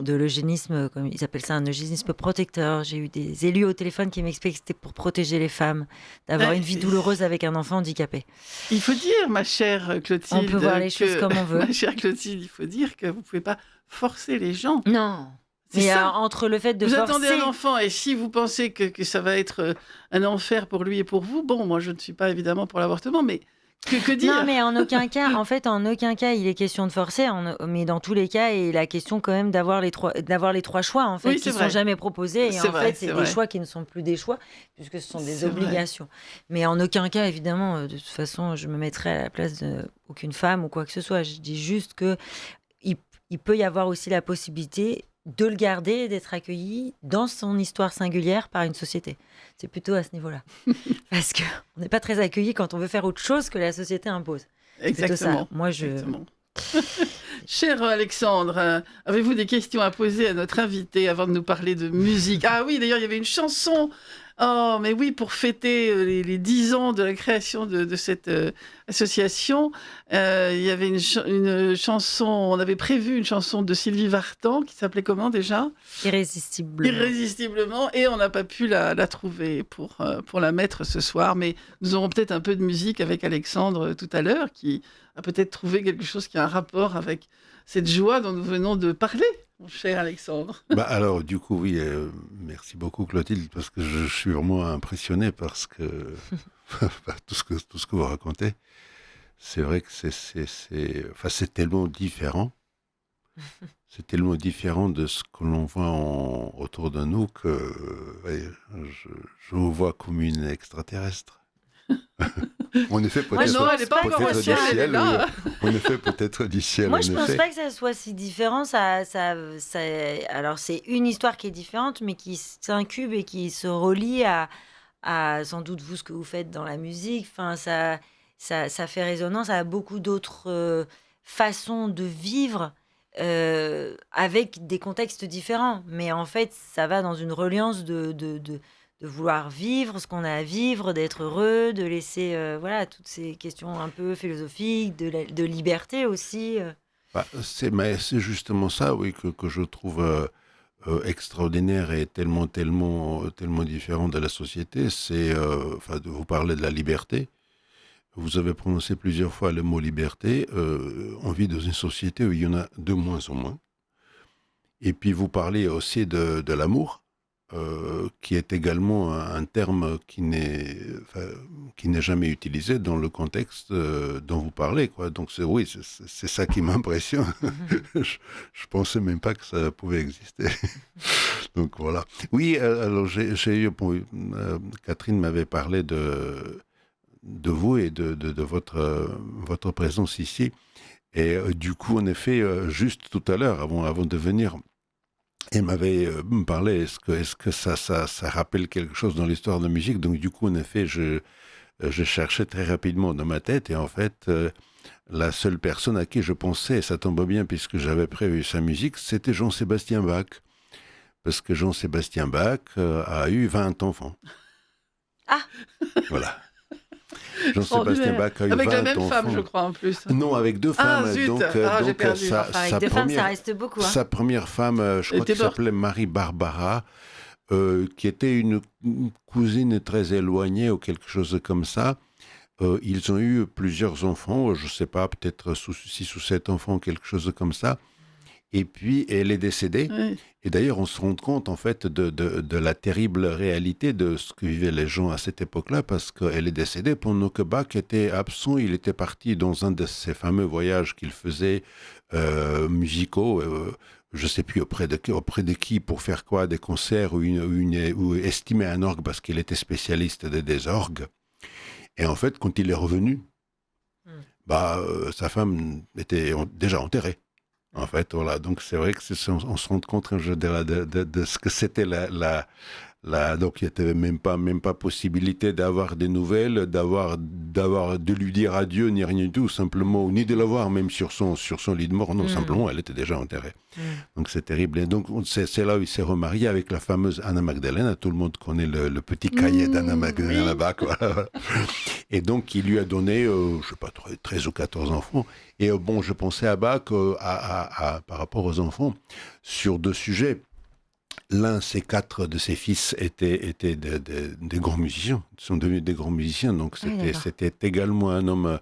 l'eugénisme, comme ils appellent ça, un eugénisme protecteur. J'ai eu des élus au téléphone qui m'expliquaient que c'était pour protéger les femmes, d'avoir une vie douloureuse avec un enfant handicapé. Il faut dire, ma chère Clotilde... On peut voir les choses comme on veut. Ma chère Clotilde, il faut dire que vous ne pouvez pas forcer les gens. Non. Mais entre le fait de vous forcer... attendez un enfant et si vous pensez que ça va être un enfer pour lui et pour vous, bon, moi je ne suis pas évidemment pour l'avortement, mais Que dire? Non, mais en aucun cas, il est question de forcer. Mais dans tous les cas, il est la question quand même d'avoir les trois choix, en fait, Oui, qui c'est ne vrai. sont jamais proposés. Et C'est en vrai, fait, c'est c'est vrai. des choix qui ne sont plus des choix, puisque ce sont des C'est vrai. obligations. Mais en aucun cas, évidemment, de toute façon, je me mettrai à la place d'aucune femme ou quoi que ce soit. Je dis juste que il peut y avoir aussi la possibilité de le garder et d'être accueilli dans son histoire singulière par une société. C'est plutôt à ce niveau-là. Parce qu'on n'est pas très accueilli quand on veut faire autre chose que la société impose. C'est plutôt ça. Exactement. Moi, Exactement. Cher Alexandre, avez-vous des questions à poser à notre invité avant de nous parler de musique? Ah oui, d'ailleurs, il y avait une chanson. Oh, mais oui, pour fêter les 10 ans de la création de cette association, il y avait une chanson, on avait prévu une chanson de Sylvie Vartan qui s'appelait comment déjà? Irrésistiblement. Irrésistiblement, et on n'a pas pu la trouver pour la mettre ce soir, mais nous aurons peut-être un peu de musique avec Alexandre tout à l'heure, qui a peut-être trouvé quelque chose qui a un rapport avec cette joie dont nous venons de parler, mon cher Alexandre. Alors, du coup, oui, merci beaucoup Clotilde, parce que je suis vraiment impressionné parce que tout ce que vous racontez, c'est vrai que c'est tellement différent. C'est tellement différent de ce que l'on voit autour de nous que je vous vois comme une extraterrestre. En effet, peut-être. Ouais, non, elle n'est pas encore au ciel, elle est là. En effet, peut-être du ciel. Moi, je en ne pense effet. pas que ça soit si différent. Alors, c'est une histoire qui est différente, mais qui s'incube et qui se relie à sans doute vous, ce que vous faites dans la musique. Enfin, ça fait résonance à beaucoup d'autres façons de vivre avec des contextes différents. Mais en fait, ça va dans une reliance de vouloir vivre ce qu'on a à vivre, d'être heureux, de laisser voilà, toutes ces questions un peu philosophiques, de liberté aussi. Mais c'est justement ça, oui, que je trouve extraordinaire et tellement différent de la société. C'est, de vous parler de la liberté. Vous avez prononcé plusieurs fois le mot liberté. On vit dans une société où il y en a de moins en moins. Et puis vous parlez aussi de l'amour. Qui est également un terme qui n'est jamais utilisé dans le contexte dont vous parlez, quoi. Donc c'est ça qui m'impressionne. Je pensais même pas que ça pouvait exister. Donc voilà. Oui, alors j'ai eu Catherine m'avait parlé de vous et de votre présence ici. Et du coup, en effet, juste tout à l'heure, avant de venir. Elle m'avait parlé, est-ce que ça rappelle quelque chose dans l'histoire de la musique? Donc du coup, en effet, je cherchais très rapidement dans ma tête et en fait, la seule personne à qui je pensais, et ça tombe bien puisque j'avais prévu sa musique, c'était Jean-Sébastien Bach. Parce que Jean-Sébastien Bach a eu 20 enfants. Ah. Voilà. Jean-Sébastien Bach a eu 20 enfants. Avec la même femme, je crois, en plus. Non, avec deux femmes. Zut. Donc, j'ai perdu. Avec deux femmes, ça reste beaucoup. Hein. Sa première femme, je crois qu'elle s'appelait Marie-Barbara, qui était une cousine très éloignée ou quelque chose comme ça. Ils ont eu plusieurs enfants, je ne sais pas, peut-être 6 ou 7 enfants, quelque chose comme ça. Et puis, elle est décédée. Oui. Et d'ailleurs, on se rend compte, en fait, de la terrible réalité de ce que vivaient les gens à cette époque-là, parce qu'elle est décédée pendant que Bach était absent. Il était parti dans un de ces fameux voyages qu'il faisait musicaux, je ne sais plus auprès de qui, pour faire quoi, des concerts ou estimer un orgue, parce qu'il était spécialiste des orgues. Et en fait, quand il est revenu, sa femme était déjà enterrée. En fait, voilà. Donc, c'est vrai que on se rend compte de ce que c'était donc, il n'y avait même pas possibilité d'avoir des nouvelles, de lui dire adieu, ni rien du tout, simplement, ni de la voir, même sur son lit de mort. Non, simplement, elle était déjà enterrée. Donc, c'est terrible. Et donc, c'est là où il s'est remarié avec la fameuse Anna Magdalena. Tout le monde connaît le petit cahier d'Anna Magdalena là-bas, quoi. Et donc, il lui a donné, je ne sais pas, 13 ou 14 enfants. Et je pensais à Bach, par rapport aux enfants, sur 2 sujets. L'un, ces 4 de ses fils étaient des grands musiciens, sont devenus des grands musiciens, donc c'était également un homme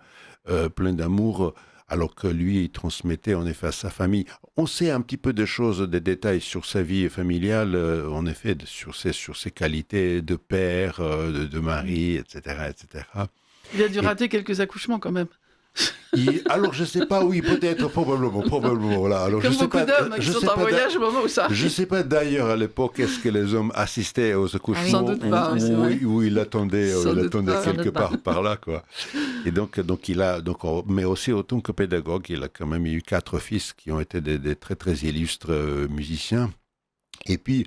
plein d'amour, alors que lui, il transmettait en effet à sa famille. On sait un petit peu de choses, des détails sur sa vie familiale, en effet, sur ses qualités de père, de mari, etc., etc. Il a dû rater quelques accouchements quand même. Alors, je ne sais pas, oui, peut-être, probablement. Voilà. Alors, Comme je sais beaucoup pas, d'hommes qui je sont sais en pas voyage au moment où ça Je ne arrive. sais pas d'ailleurs à l'époque, est-ce que les hommes assistaient aux accouchements Sans doute pas, c'est vrai. ou il attendait, Sans doute pas. quelque Sans doute pas. part par là, quoi. Et donc mais aussi autant que pédagogue, il a quand même eu 4 fils qui ont été des très très illustres musiciens. Et puis,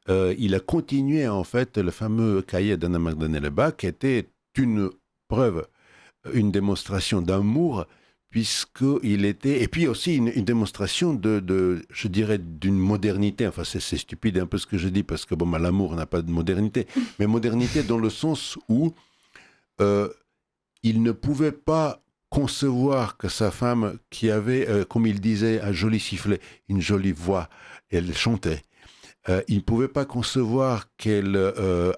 il a continué en fait le fameux cahier d'Anna Magdalena Bach, qui était une preuve, une démonstration d'amour, puisqu'il était... Et puis aussi une démonstration je dirais, d'une modernité. Enfin, c'est stupide un peu ce que je dis, parce que bon, l'amour n'a pas de modernité. Mais modernité dans le sens où il ne pouvait pas concevoir que sa femme, qui avait, comme il disait, un joli sifflet, une jolie voix, elle chantait, il ne pouvait pas concevoir qu'elle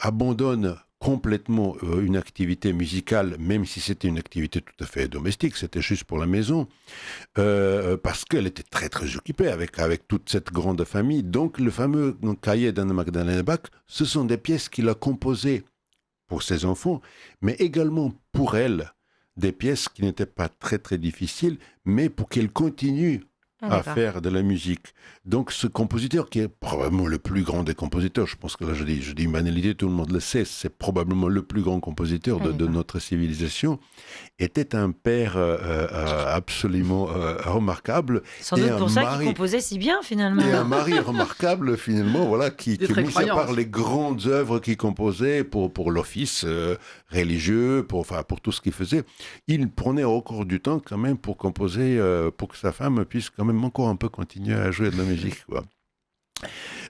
abandonne complètement une activité musicale, même si c'était une activité tout à fait domestique, c'était juste pour la maison, parce qu'elle était très très occupée avec toute cette grande famille. Donc le fameux cahier d'Anna Magdalena Bach, ce sont des pièces qu'il a composées pour ses enfants, mais également pour elle, des pièces qui n'étaient pas très très difficiles, mais pour qu'elle continue à faire de la musique. Donc ce compositeur, qui est probablement le plus grand des compositeurs, je pense que là je dis une banalité, tout le monde le sait, c'est probablement le plus grand compositeur de notre civilisation, était un père absolument remarquable. Sans doute pour ça qu'il composait si bien finalement. Et un mari remarquable finalement, voilà, qui mis à part les grandes œuvres qu'il composait pour l'office religieux, pour tout ce qu'il faisait, il prenait encore du temps quand même pour composer, pour que sa femme puisse quand même encore un peu continuer à jouer de la musique, quoi.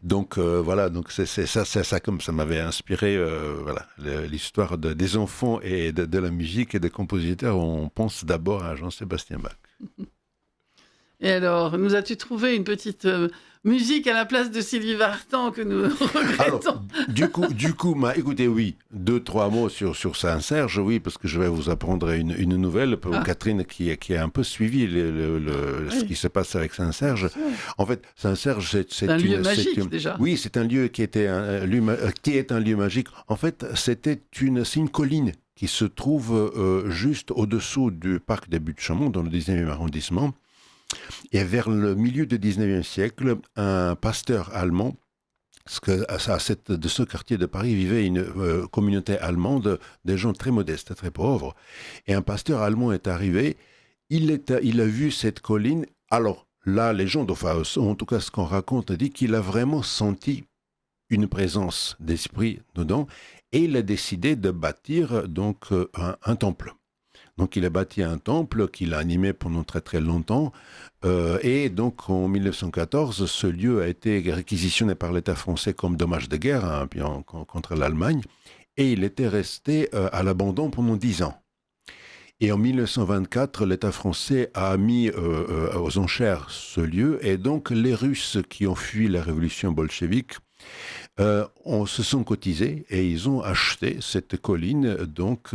Donc voilà, donc c'est ça comme ça m'avait inspiré, voilà, l'histoire des enfants et de la musique et des compositeurs. On pense d'abord à Jean-Sébastien Bach. Et alors, nous as-tu trouvé une petite musique à la place de Sylvie Vartan que nous regrettons? Alors, du coup, écoutez, oui, 2-3 mots sur Saint-Serge, oui, parce que je vais vous apprendre une nouvelle pour Catherine qui a un peu suivi ce qui se passe avec Saint-Serge. En fait, Saint-Serge, c'est un lieu magique déjà. Oui, c'est un lieu qui est un lieu magique. En fait, c'est une colline qui se trouve juste au-dessous du parc des Buttes-Chaumont, dans le 19e arrondissement. Et vers le milieu du 19e siècle, un pasteur allemand, parce que de ce quartier de Paris vivait une communauté allemande, des gens très modestes, très pauvres. Et un pasteur allemand est arrivé, il a vu cette colline. Alors, la légende, enfin, en tout cas ce qu'on raconte, dit qu'il a vraiment senti une présence d'esprit dedans, et il a décidé de bâtir donc un temple. Donc il a bâti un temple qu'il a animé pendant très très longtemps, et donc en 1914, ce lieu a été réquisitionné par l'État français comme dommage de guerre contre l'Allemagne, et il était resté à l'abandon pendant 10 ans. Et en 1924, l'État français a mis aux enchères ce lieu, et donc les Russes qui ont fui la révolution bolchevique se sont cotisés et ils ont acheté cette colline. Donc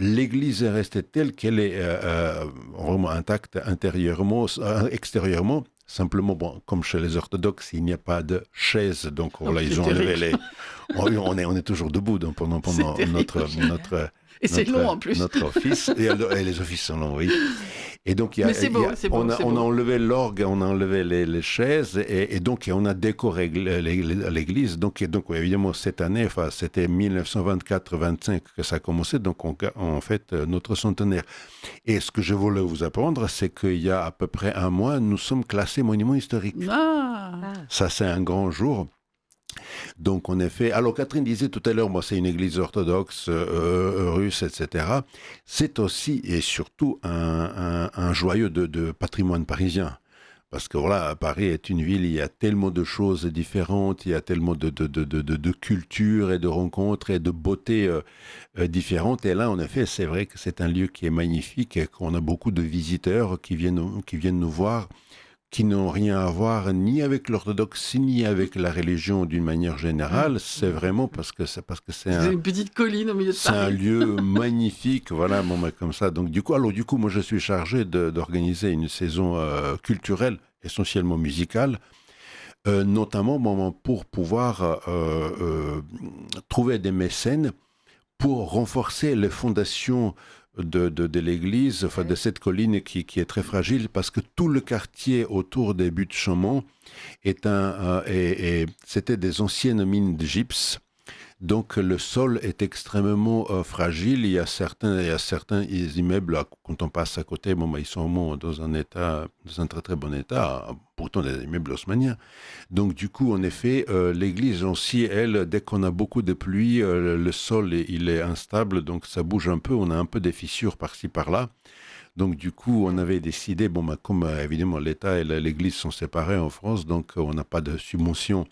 l'église est restée telle qu'elle est vraiment intacte extérieurement. Simplement, bon, comme chez les orthodoxes, il n'y a pas de chaise, donc là, ils ont enlevé on est toujours debout pendant notre et c'est long en plus. Notre office, et les offices sont longs, oui. Et donc, on a enlevé l'orgue, on a enlevé les chaises, et donc on a décoré l'église. Donc évidemment, cette année, enfin, c'était 1924-25 que ça a commencé, donc on fête notre centenaire. Et ce que je voulais vous apprendre, c'est qu'il y a à peu près un mois, nous sommes classés monuments historiques. Ça, c'est un grand jour. Donc, en effet, alors Catherine disait tout à l'heure, moi, c'est une église orthodoxe russe, etc. C'est aussi et surtout un joyau de patrimoine parisien. Parce que voilà, Paris est une ville, il y a tellement de choses différentes, il y a tellement de cultures et de rencontres et de beautés différentes. Et là, en effet, c'est vrai que c'est un lieu qui est magnifique et qu'on a beaucoup de visiteurs qui viennent nous voir, qui n'ont rien à voir ni avec l'orthodoxie ni avec la religion d'une manière générale. C'est vraiment parce que c'est une petite colline au milieu de Paris. C'est un lieu magnifique, voilà, comme ça. Donc du coup, moi je suis chargé d'organiser une saison culturelle, essentiellement musicale, notamment pour pouvoir trouver des mécènes pour renforcer les fondations de l'église, enfin de cette colline qui est très fragile, parce que tout le quartier autour des buttes Chaumont c'était des anciennes mines de gypse. Donc le sol est extrêmement fragile. Il y a certains immeubles, quand on passe à côté, ils sont dans un très très bon état, pourtant des immeubles haussmanniens. Donc du coup, en effet, l'église aussi, elle, dès qu'on a beaucoup de pluie, le sol il est instable, donc ça bouge un peu, on a un peu des fissures par-ci par-là. Donc du coup, on avait décidé, comme évidemment l'État et l'église sont séparés en France, donc on n'a pas de subvention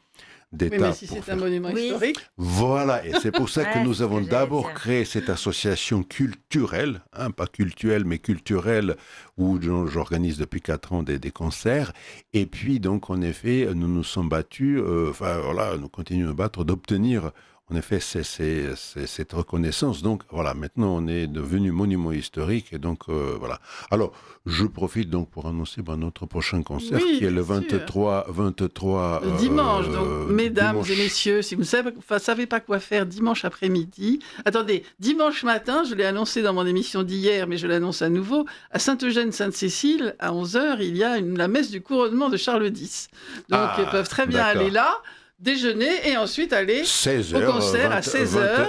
d'État. Oui, mais si c'est un monument historique. Voilà, et c'est pour ça que nous avons d'abord dire. créé cette association culturelle, pas cultuelle, mais culturelle, où j'organise depuis 4 ans des concerts. Et puis, donc, en effet, nous nous sommes battus, nous continuons à battre, d'obtenir, en effet, cette reconnaissance. Donc, voilà, maintenant, on est devenu monument historique, et donc, voilà. Alors, je profite donc pour annoncer notre prochain concert, qui est le 23 dimanche. Donc, mesdames dimanche. et messieurs, si vous ne savez pas quoi faire dimanche après-midi, attendez, dimanche matin, je l'ai annoncé dans mon émission d'hier, mais je l'annonce à nouveau, à Sainte-Eugène-Sainte-Cécile, à 11h, il y a la messe du couronnement de Charles X. Donc, ils peuvent très bien d'accord. aller là, déjeuner et ensuite aller 16 au heures, concert à 16h.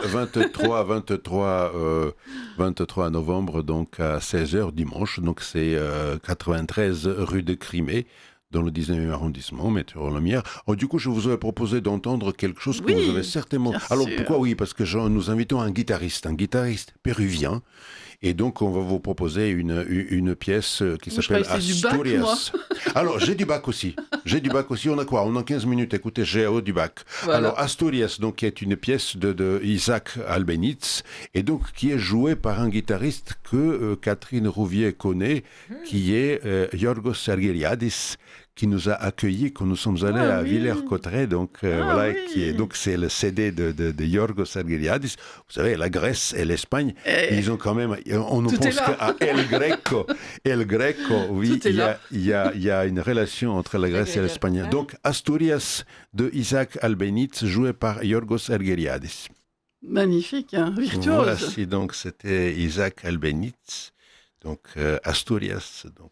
23 novembre, donc à 16h dimanche. Donc c'est 93 rue de Crimée, dans le 19e arrondissement, Métro-Lumière. Oh, du coup, je vous aurais proposé d'entendre quelque chose que vous avez certainement... bien Alors sûr. pourquoi oui? Parce que nous invitons un guitariste péruvien. Et donc, on va vous proposer une pièce qui Je s'appelle croyais que c'était du Bach, Asturias. moi. Alors, j'ai du Bach aussi. On a quoi? On a 15 minutes. Écoutez, j'ai du Bach. Voilà. Alors, Asturias, donc, qui est une pièce de Isaac Albéniz, et donc, qui est jouée par un guitariste que Catherine Rouvier connaît, qui est Yorgos Argeriadis, qui nous a accueillis quand nous sommes allés à oui. Villers-Cotterêts. Donc, oui. c'est le CD de Yorgos Argeriadis. Vous savez, la Grèce et l'Espagne, ils ont quand même, on ne Tout est pense là. qu'à El Greco. El Greco, oui, Tout est là. il y a une relation entre la Grèce et l'Espagne. Donc, Asturias de Isaac Albéniz, joué par Yorgos Argeriadis. Magnifique, hein, virtuose. Voici donc, c'était Isaac Albéniz, donc Asturias, donc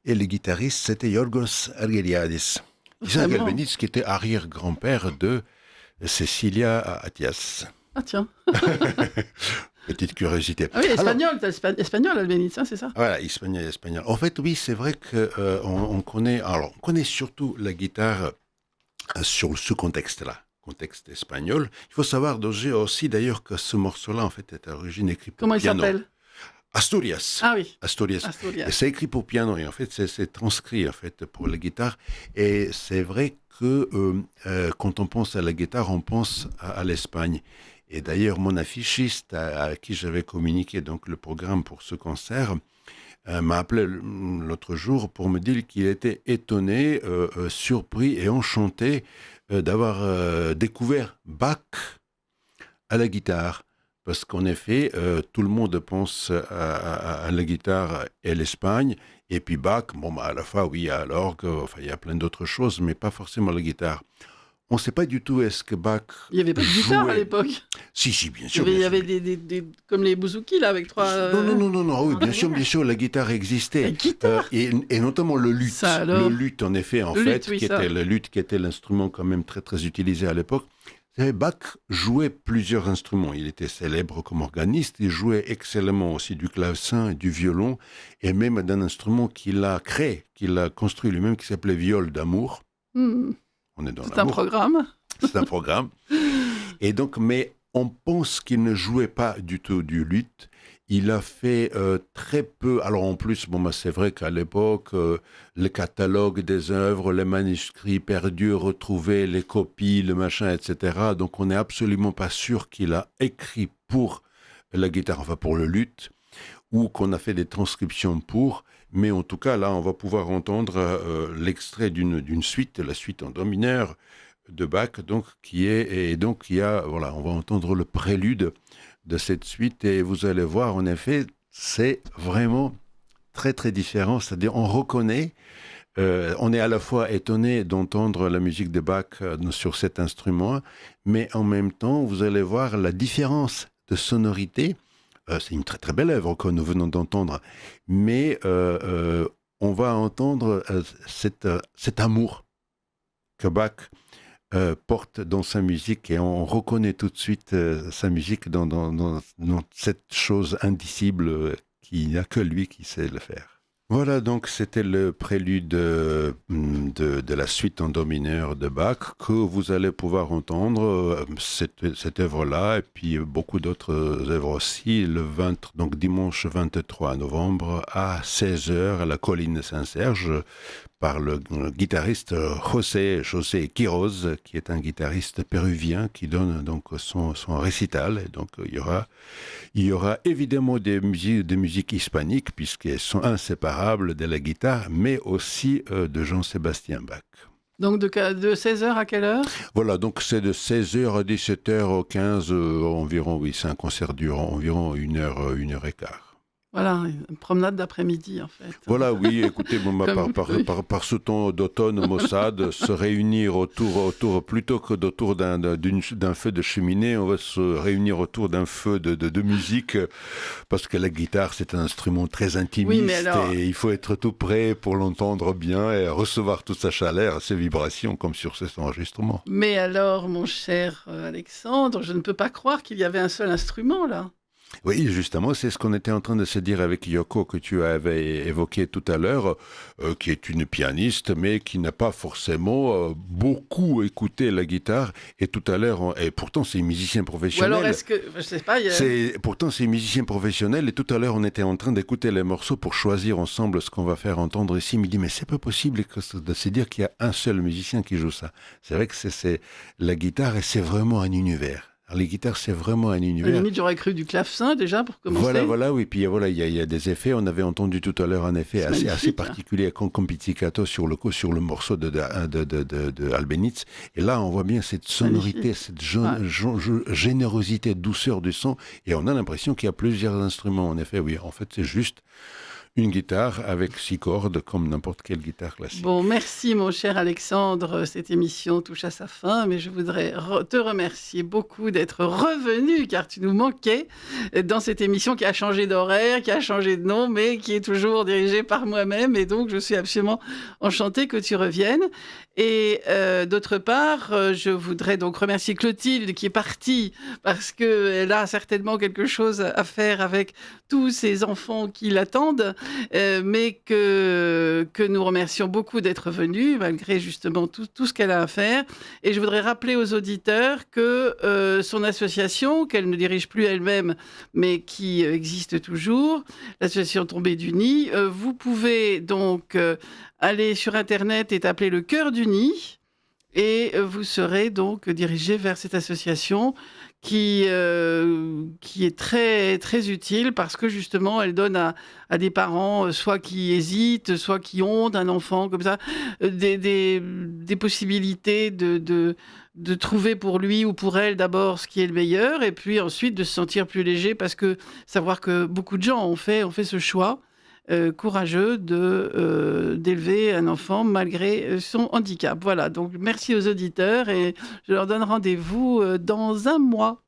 et le guitariste, c'était Yorgos Argeriadis. Isaac Vraiment. Albéniz, qui était arrière-grand-père de Cecilia Attias. Ah tiens. Petite curiosité. Ah oui, Alors, espagnol, espagnol, Albéniz, hein, c'est ça? voilà, espagnol. En fait, oui, c'est vrai qu'on connaît surtout la guitare sur ce contexte-là, contexte espagnol. Il faut savoir aussi d'ailleurs que ce morceau-là, en fait, est à l'origine écrit pour Comment il piano. s'appelle? Asturias. Ah oui, Asturias. Asturias. Et c'est écrit pour piano et en fait, c'est transcrit en fait pour la guitare. Et c'est vrai que quand on pense à la guitare, on pense à l'Espagne. Et d'ailleurs, mon affichiste à qui j'avais communiqué donc le programme pour ce concert m'a appelé l'autre jour pour me dire qu'il était étonné, surpris et enchanté d'avoir découvert Bach à la guitare. Parce qu'en effet, tout le monde pense à la guitare et l'Espagne. Et puis Bach, à la fois, oui, à l'orgue, il y a plein d'autres choses, mais pas forcément la guitare. On ne sait pas du tout est-ce que Bach Il n'y avait pas de guitare à jouait. l'époque. Si, bien sûr. Il y bien avait sûr. des comme les bouzouki, là, avec trois... Non, oui, bien sûr, la guitare existait. La guitare Et notamment le luth. Ça, alors. Le luth, en effet, Le luth, oui, ça. le luth qui était l'instrument quand même très, très utilisé à l'époque. Bach jouait plusieurs instruments. Il était célèbre comme organiste. Il jouait excellemment aussi du clavecin et du violon, et même d'un instrument qu'il a créé, qu'il a construit lui-même, qui s'appelait viol d'amour. On est dans C'est un l'amour. programme. C'est un programme. Et donc, mais on pense qu'il ne jouait pas du tout du luth. Il a fait très peu. Alors en plus, c'est vrai qu'à l'époque, le catalogue des œuvres, les manuscrits perdus, retrouvés, les copies, le machin, etc. Donc on n'est absolument pas sûr qu'il a écrit pour la guitare, enfin pour le luth, ou qu'on a fait des transcriptions pour. Mais en tout cas, là, on va pouvoir entendre l'extrait d'une suite, la suite en do mineur de Bach, donc on va entendre le prélude de cette suite, et vous allez voir, en effet, c'est vraiment très, très différent. C'est-à-dire, on reconnaît, on est à la fois étonné d'entendre la musique de Bach sur cet instrument, mais en même temps, vous allez voir la différence de sonorité. C'est une très très belle œuvre que nous venons d'entendre, mais on va entendre cet amour que Bach porte dans sa musique, et on reconnaît tout de suite sa musique dans cette chose indicible qu'il n'y a que lui qui sait le faire. Voilà, donc c'était le prélude de la suite en do mineur de Bach, que vous allez pouvoir entendre, cette œuvre-là, et puis beaucoup d'autres œuvres aussi, donc dimanche 23 novembre à 16h à la colline Saint-Serge, par le guitariste José Quiroz, qui est un guitariste péruvien qui donne donc son récital. Et donc il y aura évidemment des musiques hispaniques, puisqu'elles sont inséparables de la guitare, mais aussi de Jean-Sébastien Bach. Donc de 16h à quelle heure ? Voilà, donc c'est de 16h à 17h15 environ, oui, c'est un concert durant environ 1h et quart. Voilà, une promenade d'après-midi, en fait. Voilà, oui, écoutez, par ce temps d'automne maussade, se réunir autour plutôt que autour d'un feu de cheminée, on va se réunir autour d'un feu de musique, parce que la guitare, c'est un instrument très intimiste, et il faut être tout prêt pour l'entendre bien et recevoir toute sa chaleur, ses vibrations, comme sur cet enregistrement. Mais alors, mon cher Alexandre, je ne peux pas croire qu'il y avait un seul instrument, là. Oui, justement, c'est ce qu'on était en train de se dire avec Yoko, que tu avais évoqué tout à l'heure, qui est une pianiste, mais qui n'a pas forcément beaucoup écouté la guitare. Et tout à l'heure, et pourtant c'est une musicienne professionnelle. Ou alors est-ce que, je sais pas, pourtant c'est une musicienne professionnelle, et tout à l'heure on était en train d'écouter les morceaux pour choisir ensemble ce qu'on va faire entendre ici. Il me dit, mais c'est pas possible de se dire qu'il y a un seul musicien qui joue ça. C'est vrai que c'est la guitare, et c'est vraiment un univers. Alors, les guitares, c'est vraiment un univers. À la limite, j'aurais cru du clavecin, déjà, pour commencer. Voilà, oui. Puis voilà, il y a des effets. On avait entendu tout à l'heure un effet assez particulier, comme pizzicato sur le morceau de Albéniz. Et là, on voit bien cette sonorité, cette générosité, douceur du son. Et on a l'impression qu'il y a plusieurs instruments. En effet, oui. En fait, c'est juste une guitare avec 6 cordes, comme n'importe quelle guitare classique. Bon, merci mon cher Alexandre. Cette émission touche à sa fin, mais je voudrais te remercier beaucoup d'être revenu, car tu nous manquais dans cette émission qui a changé d'horaire, qui a changé de nom, mais qui est toujours dirigée par moi-même. Et donc, je suis absolument enchantée que tu reviennes. Et d'autre part, je voudrais donc remercier Clotilde qui est partie, parce qu'elle a certainement quelque chose à faire avec tous ces enfants qui l'attendent, mais que nous remercions beaucoup d'être venue, malgré justement tout ce qu'elle a à faire. Et je voudrais rappeler aux auditeurs que son association, qu'elle ne dirige plus elle-même, mais qui existe toujours, l'association Tombée du Nid, vous pouvez donc aller sur Internet et taper le Cœur du Nid, et vous serez donc dirigé vers cette association qui est très, très utile, parce que justement, elle donne à des parents, soit qui hésitent, soit qui ont un enfant comme ça, des possibilités de trouver pour lui ou pour elle d'abord ce qui est le meilleur, et puis ensuite de se sentir plus léger, parce que savoir que beaucoup de gens ont fait ce choix courageux d'élever un enfant malgré son handicap. Voilà, donc merci aux auditeurs, et je leur donne rendez-vous dans un mois.